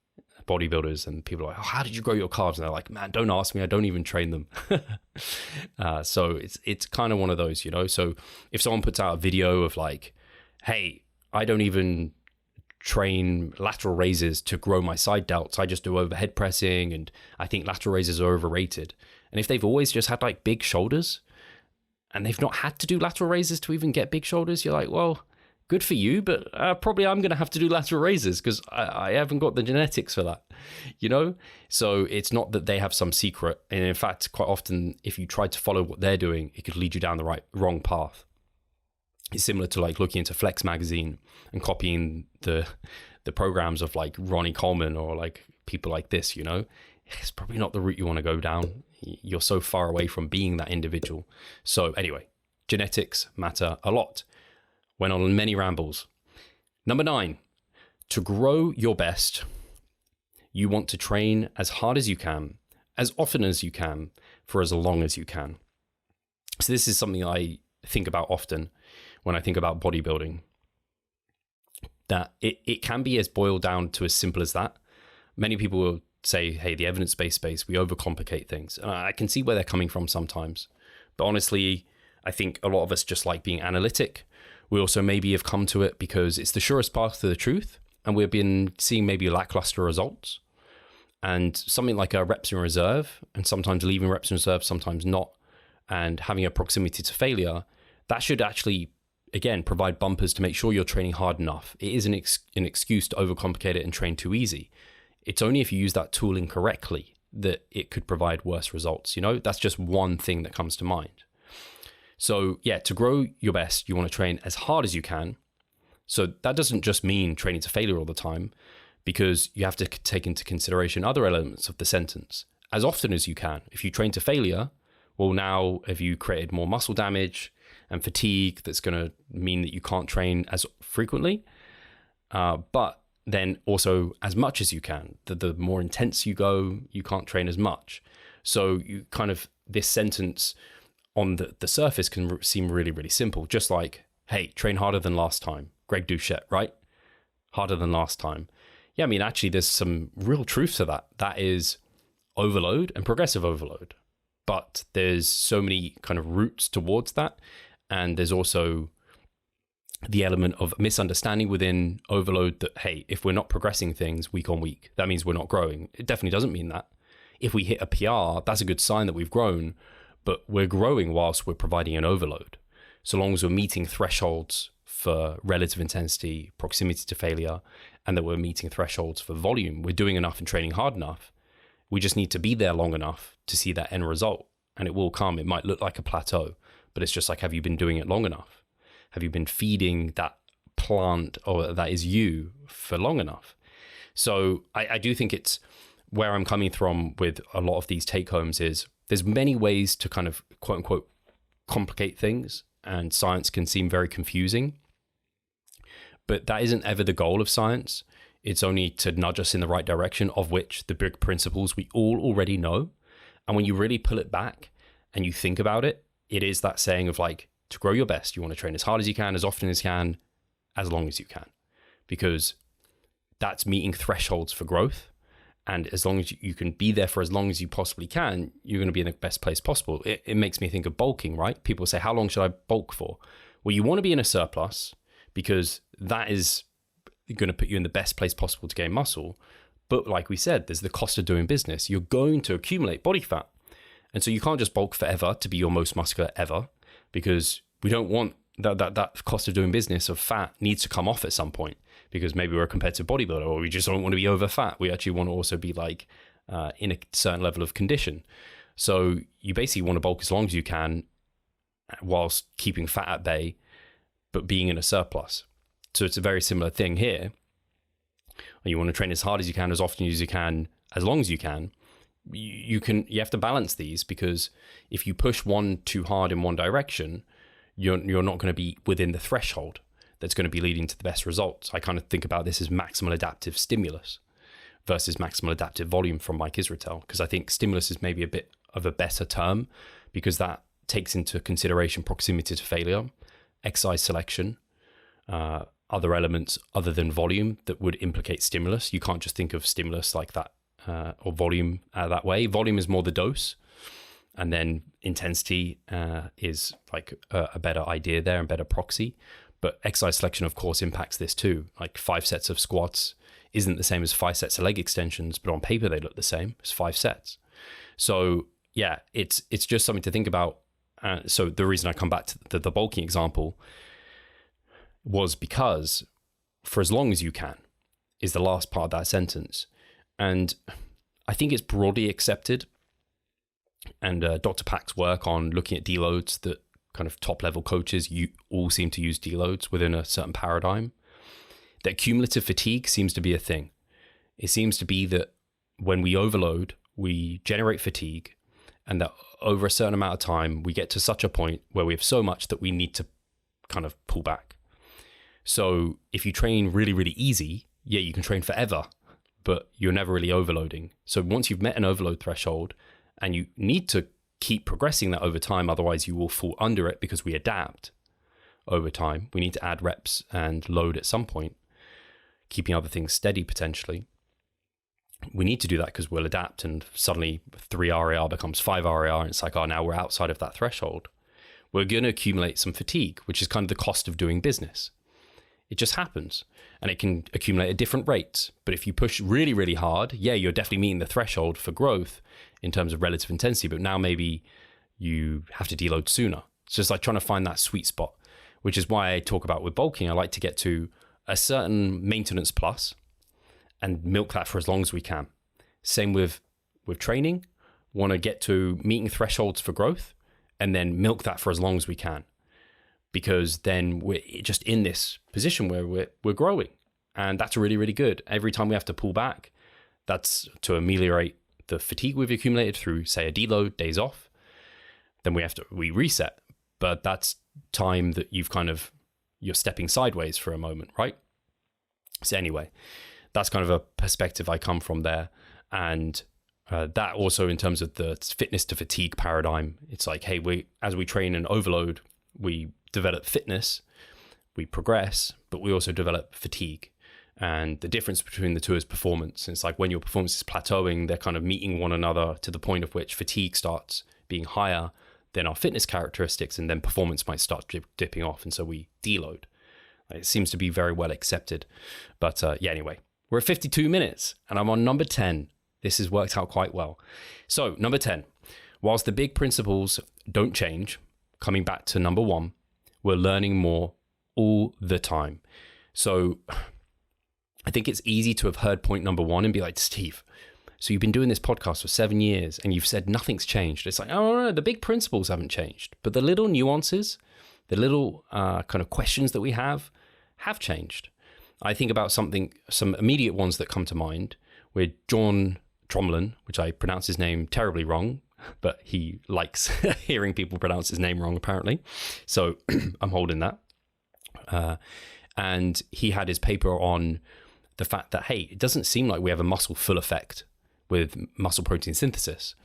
bodybuilders and people are like, oh, how did you grow your calves? And they're like, man, don't ask me. I don't even train them. So it's kind of one of those, So if someone puts out a video of like, hey, I don't even train lateral raises to grow my side delts, I just do overhead pressing, and I think lateral raises are overrated. And if they've always just had like big shoulders and they've not had to do lateral raises to even get big shoulders, you're like, well, good for you, but probably I'm going to have to do lateral raises because I haven't got the genetics for that, So it's not that they have some secret. And in fact, quite often, if you try to follow what they're doing, it could lead you down the wrong path. It's similar to like looking into Flex magazine and copying the programs of like Ronnie Coleman or like people like this, It's probably not the route you want to go down. You're so far away from being that individual. So anyway, genetics matter a lot. Went on many rambles. Number 9, to grow your best, you want to train as hard as you can, as often as you can, for as long as you can. So this is something I think about often when I think about bodybuilding, that it can be as boiled down to as simple as that. Many people will say, hey, the evidence-based space, we overcomplicate things. And I can see where they're coming from sometimes. But honestly, I think a lot of us just like being analytic. We also maybe have come to it because it's the surest path to the truth. And we've been seeing maybe lackluster results. And something like a reps in reserve, and sometimes leaving reps in reserve, sometimes not, and having a proximity to failure, that should actually, again, provide bumpers to make sure you're training hard enough. It isn't an excuse to overcomplicate it and train too easy. It's only if you use that tool incorrectly that it could provide worse results. That's just one thing that comes to mind. So yeah, to grow your best, you want to train as hard as you can. So that doesn't just mean training to failure all the time, because you have to take into consideration other elements of the sentence. As often as you can. If you train to failure, well, now have you created more muscle damage and fatigue that's going to mean that you can't train as frequently? But then also as much as you can. The more intense you go, you can't train as much. So you kind of, this sentence on the surface can seem really, really simple. Just like, hey, train harder than last time. Greg Doucette, right? Harder than last time. Yeah, I mean, actually, there's some real truth to that. That is overload and progressive overload. But there's so many kind of routes towards that. And there's also the element of misunderstanding within overload that, hey, if we're not progressing things week on week, that means we're not growing. It definitely doesn't mean that. If we hit a PR, that's a good sign that we've grown, but we're growing whilst we're providing an overload. So long as we're meeting thresholds for relative intensity, proximity to failure, and that we're meeting thresholds for volume, we're doing enough and training hard enough. We just need to be there long enough to see that end result, and it will come. It might look like a plateau, but it's just like, have you been doing it long enough? Have you been feeding that plant, or that is you, for long enough? So I do think it's where I'm coming from with a lot of these take homes is there's many ways to kind of quote unquote complicate things, and science can seem very confusing, but that isn't ever the goal of science. It's only to nudge us in the right direction, of which the big principles we all already know. And when you really pull it back and you think about it, it is that saying of like, to grow your best, you want to train as hard as you can, as often as you can, as long as you can, because that's meeting thresholds for growth. And as long as you can be there for as long as you possibly can, you're going to be in the best place possible. It makes me think of bulking, right? People say, how long should I bulk for? Well, you want to be in a surplus because that is going to put you in the best place possible to gain muscle. But like we said, there's the cost of doing business. You're going to accumulate body fat. And so you can't just bulk forever to be your most muscular ever, because we don't want that cost of doing business of fat needs to come off at some point, because maybe we're a competitive bodybuilder, or we just don't want to be over fat. We actually want to also be like in a certain level of condition. So you basically want to bulk as long as you can whilst keeping fat at bay, but being in a surplus. So it's a very similar thing here. You want to train as hard as you can, as often as you can, as long as you can. You have to balance these, because if you push one too hard in one direction, you're not going to be within the threshold that's going to be leading to the best results. I kind of think about this as maximal adaptive stimulus versus maximal adaptive volume from Mike Israetel, because I think stimulus is maybe a bit of a better term, because that takes into consideration proximity to failure, exercise selection, other elements other than volume that would implicate stimulus. You can't just think of stimulus like that, or volume that way. Volume is more the dose, and then intensity is like a better idea there and better proxy. But exercise selection, of course, impacts this too. Like 5 sets of squats isn't the same as 5 sets of leg extensions, but on paper they look the same. It's 5 sets. So yeah, it's just something to think about. So the reason I come back to the bulking example was because for as long as you can is the last part of that sentence. And I think it's broadly accepted. And Dr. Pack's work on looking at deloads, that kind of top level coaches, you all seem to use deloads within a certain paradigm. That cumulative fatigue seems to be a thing. It seems to be that when we overload, we generate fatigue, and that over a certain amount of time, we get to such a point where we have so much that we need to kind of pull back. So if you train really, really easy, yeah, you can train forever, but you're never really overloading. So once you've met an overload threshold, and you need to keep progressing that over time, otherwise you will fall under it, because we adapt over time. We need to add reps and load at some point, keeping other things steady potentially. We need to do that because we'll adapt, and suddenly 3 RAR becomes 5 RAR, and it's like, oh, now we're outside of that threshold. We're going to accumulate some fatigue, which is kind of the cost of doing business. It just happens, and it can accumulate at different rates. But if you push really, really hard, yeah, you're definitely meeting the threshold for growth in terms of relative intensity, but now maybe you have to deload sooner. It's just like trying to find that sweet spot, which is why I talk about with bulking, I like to get to a certain maintenance plus and milk that for as long as we can. Same with training, want to get to meeting thresholds for growth and then milk that for as long as we can. Because then we're just in this position where we're growing, and that's really, really good. Every time we have to pull back, that's to ameliorate the fatigue we've accumulated through, say, a deload, days off. Then we reset, but that's time that you're stepping sideways for a moment, right? So anyway, that's kind of a perspective I come from there, and that also in terms of the fitness to fatigue paradigm, it's like, hey, as we train and overload, we develop fitness, we progress, but we also develop fatigue. And the difference between the two is performance. It's like when your performance is plateauing, they're kind of meeting one another to the point of which fatigue starts being higher than our fitness characteristics, and then performance might start dipping off, and so we deload. It seems to be very well accepted. But yeah, anyway, we're at 52 minutes, and I'm on number 10. This has worked out quite well. So number 10, whilst the big principles don't change, coming back to number 1, we're learning more all the time. So I think it's easy to have heard point number 1 and be like, Steve, so you've been doing this podcast for 7 years and you've said nothing's changed. It's like, oh, no, the big principles haven't changed, but the little nuances, the little kind of questions that we have changed. I think about some immediate ones that come to mind with John Tromlin, which I pronounce his name terribly wrong, but he likes hearing people pronounce his name wrong, apparently. So I'm holding that. And he had his paper on the fact that, hey, it doesn't seem like we have a muscle full effect with muscle protein synthesis,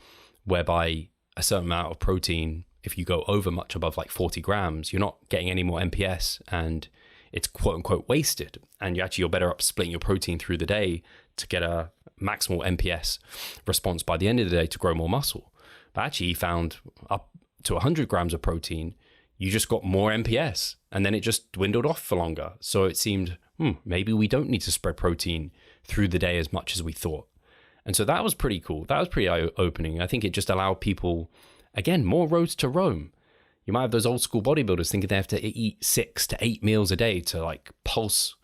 whereby a certain amount of protein, if you go over much above like 40 grams, you're not getting any more MPS, and it's quote unquote wasted. And you're better up splitting your protein through the day to get a maximal MPS response by the end of the day to grow more muscle. But actually he found up to 100 grams of protein, you just got more MPS, and then it just dwindled off for longer. So it seemed, maybe we don't need to spread protein through the day as much as we thought. And so that was pretty cool. That was pretty eye-opening. I think it just allowed people, again, more roads to roam. You might have those old school bodybuilders thinking they have to eat 6 to 8 meals a day to like pulse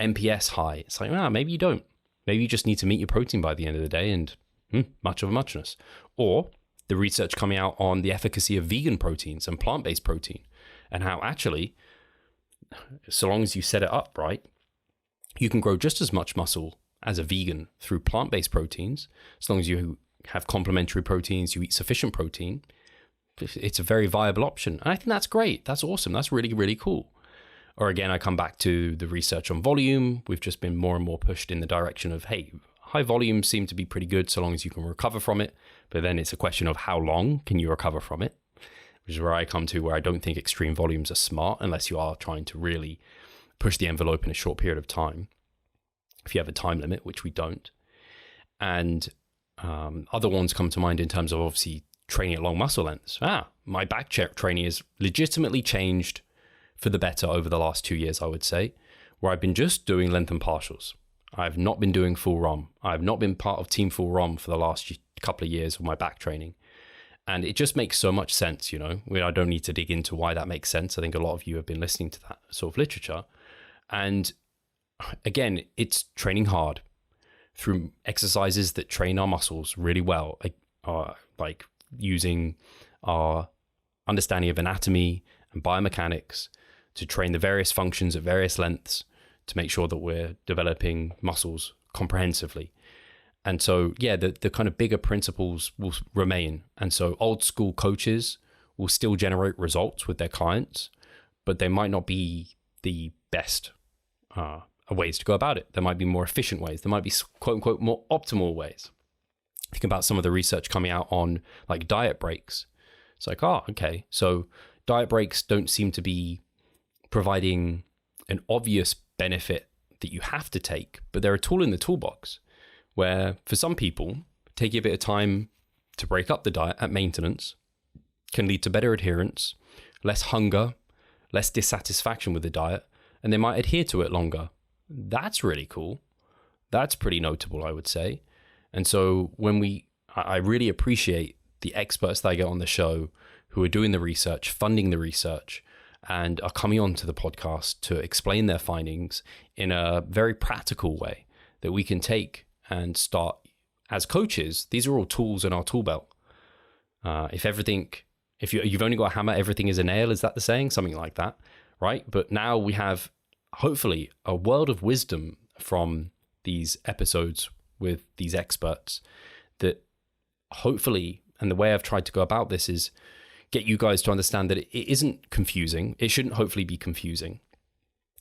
MPS high. It's like, maybe you don't. Maybe you just need to meet your protein by the end of the day, and much of a muchness. Or the research coming out on the efficacy of vegan proteins and plant-based protein, and how actually, so long as you set it up right, you can grow just as much muscle as a vegan through plant-based proteins, as long as you have complementary proteins, you eat sufficient protein. It's a very viable option. And I think that's great. That's awesome. That's really, really cool. Or again, I come back to the research on volume. We've just been more and more pushed in the direction of, hey, high volumes seem to be pretty good so long as you can recover from it. But then it's a question of how long can you recover from it, which is where I come to, where I don't think extreme volumes are smart unless you are trying to really push the envelope in a short period of time. If you have a time limit, which we don't. And other ones come to mind in terms of obviously training at long muscle lengths. My back training has legitimately changed for the better over the last 2 years, I would say, where I've been just doing length and partials. I've not been doing full ROM. I've not been part of Team Full ROM for the last couple of years of my back training. And it just makes so much sense, I don't need to dig into why that makes sense. I think a lot of you have been listening to that sort of literature. And again, it's training hard through exercises that train our muscles really well, like using our understanding of anatomy and biomechanics to train the various functions at various lengths to make sure that we're developing muscles comprehensively. And so, the kind of bigger principles will remain. And so old school coaches will still generate results with their clients, but they might not be the best ways to go about it. There might be more efficient ways. There might be quote unquote more optimal ways. Think about some of the research coming out on like diet breaks. It's like, okay, so diet breaks don't seem to be providing an obvious benefit that you have to take, but they're a tool in the toolbox where for some people, taking a bit of time to break up the diet at maintenance can lead to better adherence, less hunger, less dissatisfaction with the diet, and they might adhere to it longer. That's really cool. That's pretty notable, I would say. And so I really appreciate the experts that I get on the show who are doing the research, funding the research, and are coming on to the podcast to explain their findings in a very practical way that we can take and start as coaches. These are all tools in our tool belt. If you've only got a hammer, everything is a nail. Is that the saying? Something like that, right? But now we have hopefully a world of wisdom from these episodes with these experts that hopefully, and the way I've tried to go about this is get you guys to understand that it isn't confusing. It shouldn't hopefully be confusing.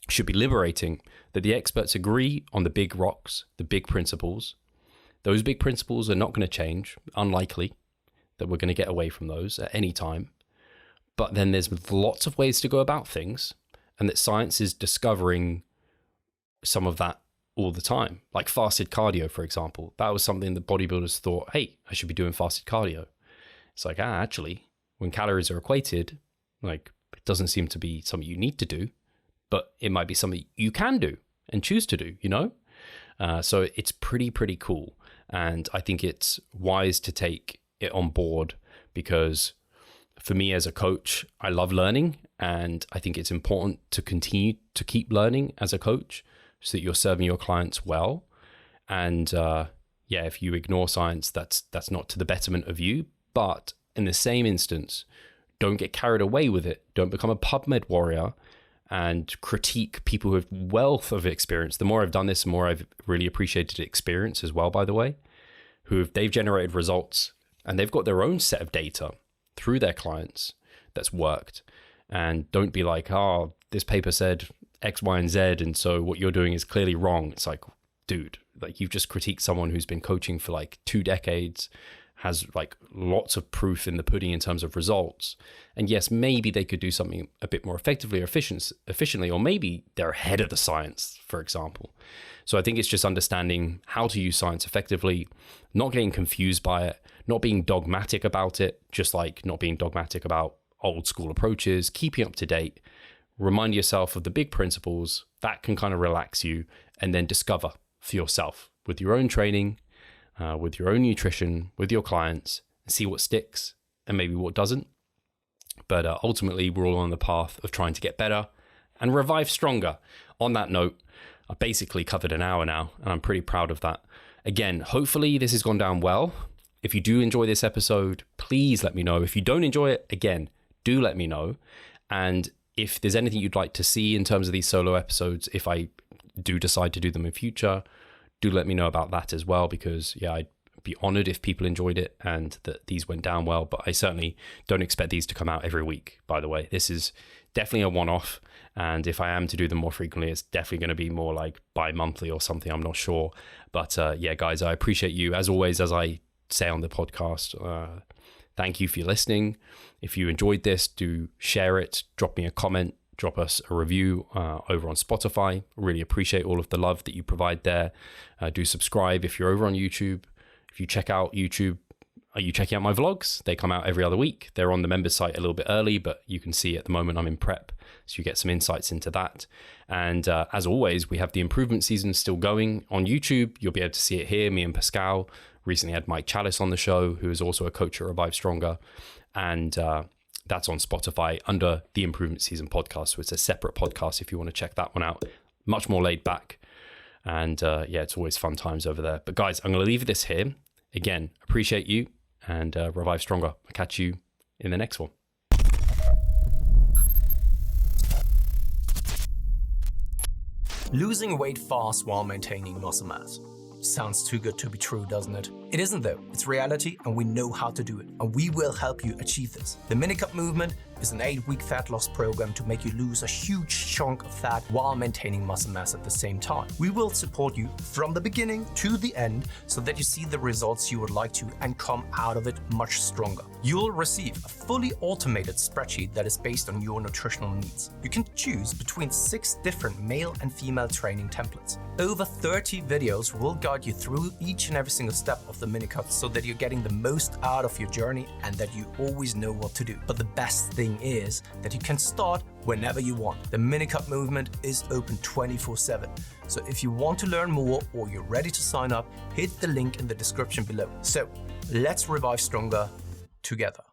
It should be liberating that the experts agree on the big rocks, the big principles. Those big principles are not going to change, unlikely that we're going to get away from those at any time. But then there's lots of ways to go about things, and that science is discovering some of that all the time. Like fasted cardio, for example. That was something that bodybuilders thought, hey, I should be doing fasted cardio. It's like, actually, when calories are equated, like it doesn't seem to be something you need to do, but it might be something you can do and choose to do, So it's pretty cool. And I think it's wise to take it on board because for me as a coach, I love learning, and I think it's important to continue to keep learning as a coach so that you're serving your clients well. And if you ignore science, that's not to the betterment of you. But in the same instance, don't get carried away with it. Don't become a PubMed warrior and critique people who have wealth of experience. The more I've done this, the more I've really appreciated experience as well, by the way, they've generated results and they've got their own set of data through their clients that's worked. And don't be like, this paper said X, Y, and Z, and so what you're doing is clearly wrong. It's like, dude, like you've just critiqued someone who's been coaching for like 2 decades, has like lots of proof in the pudding in terms of results. And yes, maybe they could do something a bit more effectively or efficiently, or maybe they're ahead of the science, for example. So I think it's just understanding how to use science effectively, not getting confused by it, not being dogmatic about it, just like not being dogmatic about old school approaches, keeping up to date, remind yourself of the big principles that can kind of relax you, and then discover for yourself with your own training, with your own nutrition, with your clients, and see what sticks and maybe what doesn't. But ultimately, we're all on the path of trying to get better and revive stronger. On that note, I basically covered an hour now, and I'm pretty proud of that. Again, hopefully this has gone down well. If you do enjoy this episode, please let me know. If you don't enjoy it, again, do let me know. And if there's anything you'd like to see in terms of these solo episodes, if I do decide to do them in future, do let me know about that as well, because I'd be honored if people enjoyed it and that these went down well. But I certainly don't expect these to come out every week, by the way. This is definitely a one-off, and if I am to do them more frequently, it's definitely going to be more like bi-monthly or something. I'm not sure. But guys, I appreciate you as always. As I say on the podcast, thank you for listening. If you enjoyed this, do share it, drop me a comment, drop us a review over on Spotify. Really appreciate all of the love that you provide there. Do subscribe if you're over on YouTube. If you check out YouTube, are you checking out my vlogs? They come out every other week. They're on the members site a little bit early, but you can see at the moment I'm in prep, so you get some insights into that. And as always, we have the improvement season still going on YouTube. You'll be able to see it here. Me and Pascal recently had Mike Chalice on the show, who is also a coach at Revive Stronger. And that's on Spotify under the Improvement Season podcast. So it's a separate podcast if you want to check that one out. Much more laid back. And it's always fun times over there. But guys, I'm going to leave this here. Again, appreciate you, and Revive Stronger. I'll catch you in the next one. Losing weight fast while maintaining muscle mass. Sounds too good to be true, doesn't it? It isn't though. It's reality, and we know how to do it, and we will help you achieve this. The Minicut Movement is an 8-week fat loss program to make you lose a huge chunk of fat while maintaining muscle mass at the same time. We will support you from the beginning to the end so that you see the results you would like to and come out of it much stronger. You'll receive a fully automated spreadsheet that is based on your nutritional needs. You can choose between 6 different male and female training templates. Over 30 videos will guide you through each and every single step of the Minicut so that you're getting the most out of your journey and that you always know what to do. But the best thing is that you can start whenever you want. The Minicut Movement is open 24/7. So if you want to learn more or you're ready to sign up, hit the link in the description below. So let's revive stronger together.